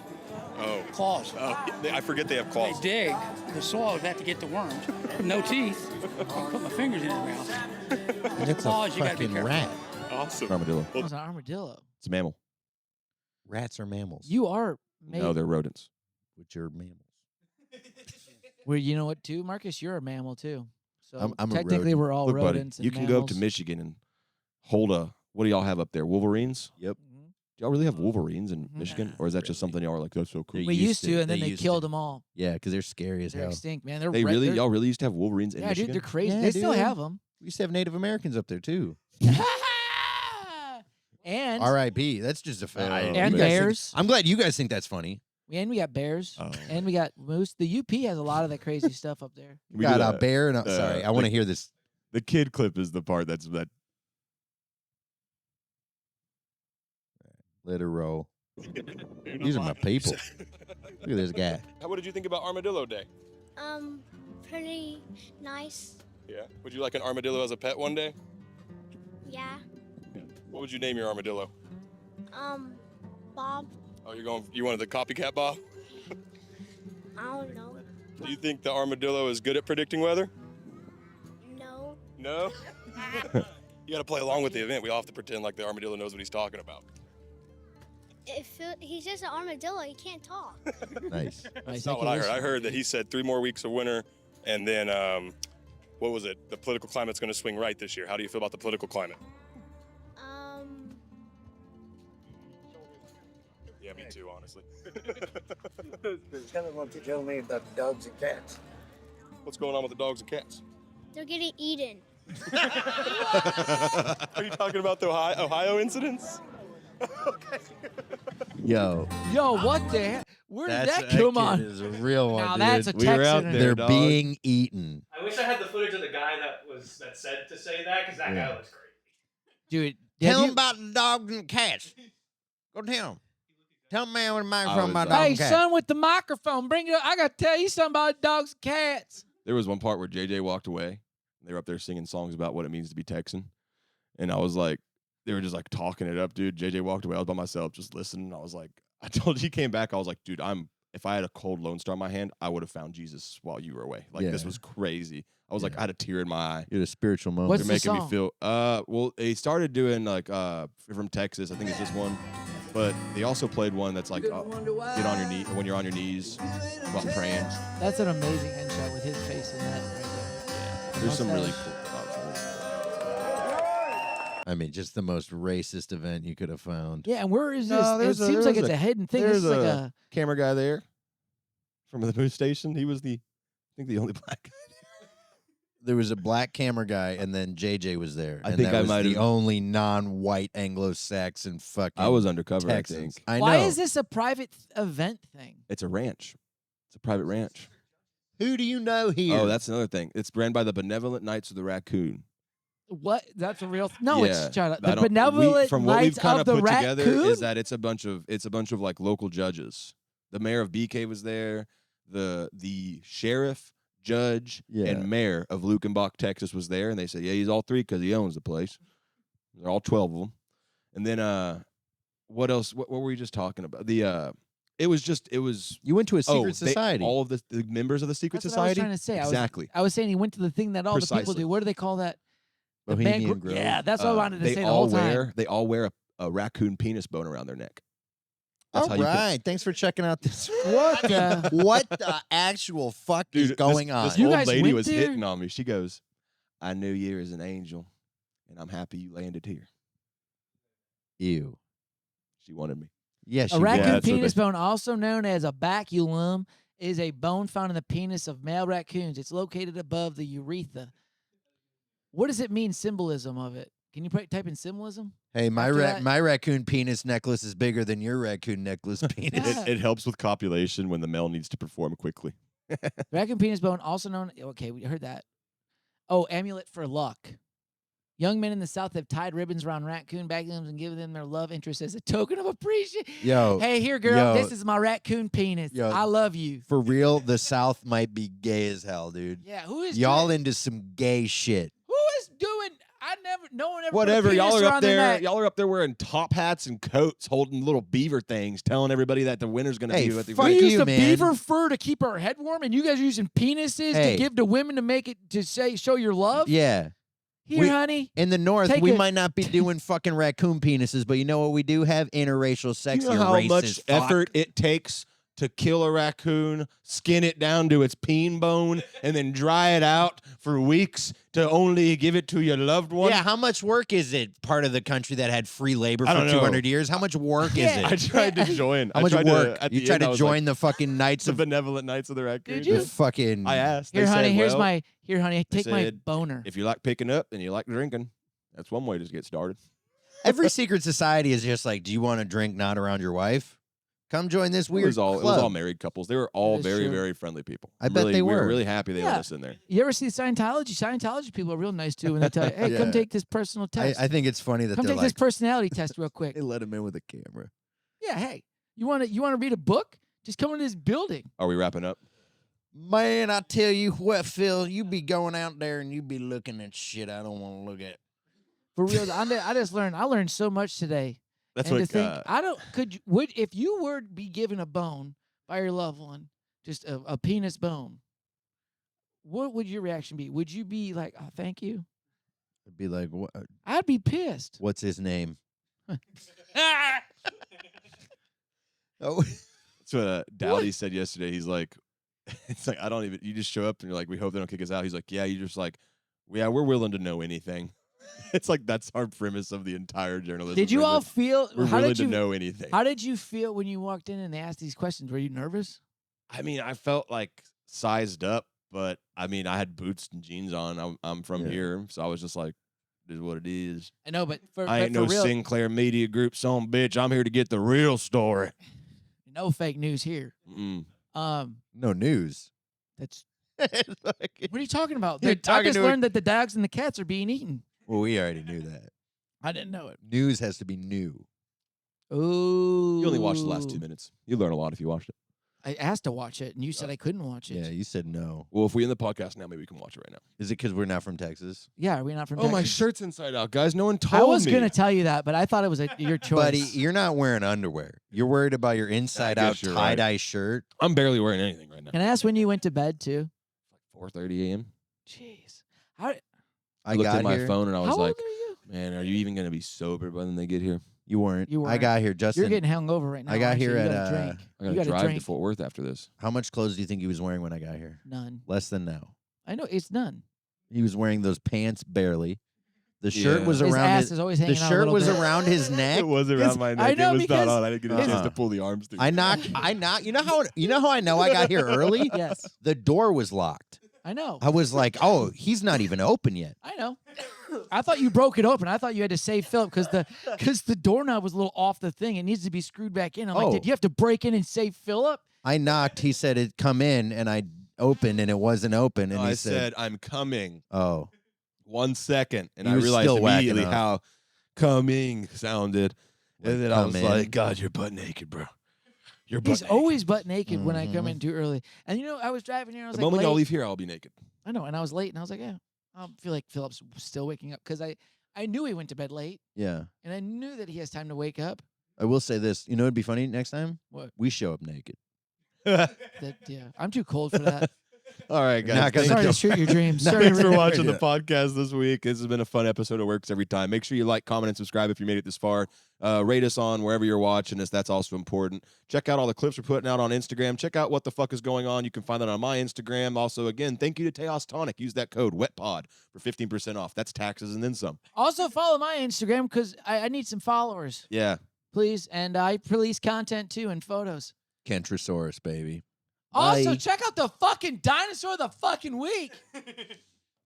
claws.
Oh, I forget they have claws.
They dig the soil that to get the worms. No teeth. I can put my fingers in his mouth.
And it's
claws,
a
you gotta be
fucking
careful.
rat.
Awesome.
armadillo.
It was an armadillo.
It's a mammal.
Rats are mammals.
You are made.
No, they're rodents.
Which are mammals.
Well, you know what, too, Marcus? You're a mammal too. So
I'm a
technically,
rodent.
we're all
Look, buddy,
rodents.
you
and
can go up to
mammals.
Michigan and hold a. What do y'all have up there? Wolverines?
Yep.
Mhm.
Do y'all really have Wolverines in Michigan, or is that just something y'all are like, that's so cool?
They
We used to, and then
They
they
used
killed
to.
them all.
Yeah, because they're scary as
They're
hell.
extinct, man. They're
They really,
they're-
y'all really used to have Wolverines in
Yeah,
Michigan?
dude, they're crazy.
Yeah,
they still
dude.
have them.
We used to have Native Americans up there too.
And
R.I.P. That's just a fact.
And
You guys think-
bears.
I'm glad you guys think that's funny.
we got bears,
Oh.
and we got moose. The UP has a lot of that crazy stuff up there.
We
got
do
a
that.
bear and a, sorry, I want to hear this.
The kid clip is the part that.
Let her roll. These are my people. Look at this guy.
What did you think about Armadillo Day?
Pretty nice.
Yeah. Would you like an armadillo as a pet one day?
Yeah.
What would you name your armadillo?
Bob.
Oh, you wanted the copycat Bob?
I don't know.
Do you think the armadillo is good at predicting weather?
No.
No? You got to play along with the event. We all have to pretend like the armadillo knows what he's talking about.
He's just an armadillo. He can't talk.
Nice.
That's not what I heard. I heard that he said 3 more weeks of winter, and then, what was it? The political climate's going to swing right this year. How do you feel about the political climate? Yeah, me too, honestly.
Tell me what you tell me about the dogs and cats.
What's going on with the dogs and cats?
They're getting eaten.
Are you talking about the Ohio incidents?
Yo.
Yo, what the heck? Where did that
kid
come on?
is a real one,
Now
dude.
that's a
We were out
Texan.
there.
They're
dog.
being eaten.
I wish I had the footage of the guy that said to say that, because that guy looks great.
Dude,
Tell
have
him
you-
about the dogs and cats. Go tell him. Tell the man with the microphone
was,
about
uh,
dogs
Hey,
and cats.
son with the microphone, bring it up. I got to tell you something about dogs and cats.
There was one part where JJ walked away. They were up there singing songs about what it means to be Texan. And I was like, they were just like talking it up, dude. JJ walked away. I was by myself just listening. I was like, I told he came back. I was like, dude, if I had a cold Lone Star in my hand, I would have found Jesus while you were away. Like, this
Yeah.
was crazy. I was like, I had a tear in my eye.
You had a spiritual moment.
What's
They're
the
making me
song?
feel, well, they started doing like, from Texas. I think it's this one. But they also played one that's like, get on your knee when you're on your knees while praying.
That's an amazing headshot with his face in that right there.
There's some really
Mustache.
cool thoughts.
I mean, just the most racist event you could have found.
Yeah, and where is this?
No,
It seems like it's a hidden thing. This
There's
is like a.
camera guy there from the booth station. He was I think the only black guy.
There was a black camera guy, and then JJ was there.
I
and
think
that
I
was
might
the
have-
only non-white Anglo-Saxon fucking
I was undercover,
Texans.
I think.
Why
know.
is this a private event thing?
It's a ranch. It's a private ranch.
Who do you know here?
Oh, that's another thing. It's ran by the Benevolent Knights of the Raccoon.
What? That's a real. No,
Yeah,
it's shut up.
I
The
don't-
benevolent
from what we've
Knights
kind
of
of
the
put together
Raccoon.
is that it's a bunch of like local judges. The mayor of BK was there. The sheriff, judge,
Yeah.
and mayor of Lukenbach, Texas was there, and they said, yeah, he's all 3 because he owns the place. They're all 12 of them. And then what else? What were we just talking about? It was.
You went to a secret
they-
society.
all of the members of the secret
That's what I was
society.
trying to say.
Exactly.
I was saying he went to the thing that all the people
Precisely.
do. What do they call that? The
Bohemian
band
Grove.
Yeah, that's what I wanted to
They
say the
all
whole time.
wear. They all wear a raccoon penis bone around their neck. That's
All
how you can-
right. Thanks for checking out this.
What the?
What the actual fuck is
Dude,
going on?
This
You
old
guys
lady
went
was
there?
hitting on me. She goes, "I knew you as an angel, and I'm happy you landed here."
Ew.
She wanted me.
Yes.
A
Yeah,
raccoon
that's what
penis
they-
bone, also known as a baculum, is a bone found in the penis of male raccoons. It's located above the urethra. What does it mean, symbolism of it? Can you type in symbolism?
Hey,
After that-
my raccoon penis necklace is bigger than your raccoon necklace penis.
It helps with copulation when the male needs to perform quickly.
Raccoon penis bone, also known, okay, we heard that. Oh, amulet for luck. Young men in the South have tied ribbons around raccoon baculums and given them their love interest as a token of appreciation.
Yo,
Hey, here, girl,
yo.
this is my raccoon penis.
Yo.
I love you.
For real, the South might be gay as hell, dude.
Yeah, who is
Y'all
doing,
into some gay shit.
who is doing? No one ever.
Whatever,
put a
y'all
penis
are up
around their
there.
neck.
Y'all are up there wearing top hats and coats, holding little beaver things, telling everybody that the winter's going to
Hey,
be what the
fuck
We
you,
used to
man.
beaver fur to keep our head warm, and you guys are using penises
Hey.
to give to women to make it to show your love.
Yeah.
Here,
We-
honey.
In the North,
Take
we
it.
might not be doing fucking raccoon penises, but you know what we do have? Interracial sex.
You know how much effort it takes to kill a raccoon, skin it down to its peen bone, and then dry it out for weeks to only give it to your loved one?
Yeah, how much work is it? Part of the country that had free labor
I
for
don't know.
200 years. How much work is
Yeah.
I
it?
tried to join.
How
I
much
tried
work?
To, at
You
the
tried
end, I
to
was
join
like,
the fucking Knights
the
of
benevolent Knights of the Raccoon.
Did you?
the fucking.
I asked.
Here,
They
honey.
said,
Here's
well,
my. Here, honey.
they
Take my
said,
boner.
If you like picking up and you like drinking, that's one way to get started.
Every secret society is just like, do you want to drink not around your wife? Come join this
It
weird
was all
club.
married couples. They were all
is
very,
true.
very friendly people.
I bet
Really-
they
We
were.
were really happy they
Yeah.
let us in there.
You ever see Scientology? Scientology people are real nice too when they tell you, "Hey,
Yeah.
come take this personal test.
I think it's funny that
come
they're
take this
like,
personality test real quick."
they let him in with a camera.
Yeah. Hey, you want to read a book? Just come into this building.
Are we wrapping up?
Man, I tell you what, Phil, you be going out there and you be looking at shit I don't want to look at.
For real, I just learned. I learned so much today.
That's
and
what.
to think, would if you were to be given a bone by your loved one, just a penis bone, what would your reaction be? Would you be like, "Oh, thank you"?
It'd be like, what?
I'd be pissed.
What's his name? Oh,
That's what Dowdy said yesterday. He's like, it's like, I don't even, you just show up and you're like, we hope they don't kick us out. He's like, yeah, you just like, yeah, we're willing to know anything. It's like, that's our premise of the entire journalism.
Did you
We're
all
li-
feel?
We're
how
willing
did
to
you
know anything.
How did you feel when you walked in and they asked these questions? Were you nervous?
I mean, I felt like sized up, but I mean, I had boots and jeans on. I'm from
Yeah.
here, so I was just like, this is what it is.
I know, but for,
I
but
ain't
for
no
real,
Sinclair Media Group son bitch. I'm here to get the real story.
no fake news here.
Mm.
no news.
That's
It's like-
what are you talking about?
You're
I
talking
just
to a-
learned that the dogs and the cats are being eaten.
well, we already knew that.
I didn't know it.
News has to be new.
Ooh.
You only watched the last 2 minutes. You learn a lot if you watched it.
I asked to watch it, and you said I couldn't watch it.
Yeah, you said no.
Well, if we end the podcast now, maybe we can watch it right now.
Is it because we're not from Texas?
Yeah, are we not from
Oh, my
Texas?
shirt's inside out, guys. No one told
I was
me.
going to tell you that, but I thought it was your choice.
Buddy, you're not wearing underwear. You're worried about your inside out
guess you're
tie
right.
dye shirt.
I'm barely wearing anything right now.
Can I ask when you went to bed, too?
4:30 a.m.
Jeez. How,
I
looked
got
at my
here.
phone and I was
how
like,
old are you?
man, are you even going to be sober by the time they get here?
You weren't.
You
I
weren't.
got here. Justin,
You're getting hungover right now.
I got
aren't you?
here
You
at,
gotta drink.
I
You
got to
gotta
drive to
drink.
Fort Worth after this.
how much clothes do you think he was wearing when I got here?
None.
Less than now.
I know it's none.
He was wearing those pants barely. The shirt
Yeah.
was
His
around
ass is always
the
hanging out a
shirt
little
was
bit.
around his neck.
It was around my neck.
I know
it was
because-
not on. I didn't get a chance
Uh-uh.
to pull the arms through.
I knocked. You know how I know I got here early?
Yes,
The door was locked.
I know.
I was like, oh, he's not even open yet.
I know. I thought you broke it open. I thought you had to save Philip because the doorknob was a little off the thing. It needs to be screwed back in. I'm
Oh.
like, did you have to break in and save Philip?
I knocked. He said it come in, and I opened, and it wasn't open. And
No,
he
I said, I'm coming.
"Oh,
1 second. And
He
I
was
realized
still whacking
immediately
up.
how coming sounded.
Like,
And then I was
come in.
like, God, you're butt naked, bro. You're butt
He's
naked.
always butt naked when I come
Mhm.
in too early. And you know, I was driving here. I was
The
like,
moment
late.
y'all leave here, I'll be naked.
I know, and I was late, and I was like, yeah, I feel like Philip's still waking up because I knew he went to bed late,
yeah,
and I knew that he has time to wake up.
I will say this. You know, it'd be funny next time.
What?
We show up naked.
I'm too cold for that.
All right, guys.
Not gonna
Sorry
do
to shoot your dreams. Sorry
Thanks
to
for
ruin-
watching the podcast this week. This has been a fun episode of Works Every Time. Make sure you like, comment, and subscribe if you made it this far. Rate us on wherever you're watching us. That's also important. Check out all the clips we're putting out on Instagram. Check out what the fuck is going on. You can find that on my Instagram. Also, again, thank you to TEJAS TONIC. Use that code WETPOD for 15% off. That's taxes and then some.
Also, follow my Instagram because I need some followers,
Yeah.
please. And I release content too and photos.
Kentrosaurus, baby.
Also,
Bye.
check out the fucking dinosaur of the fucking week.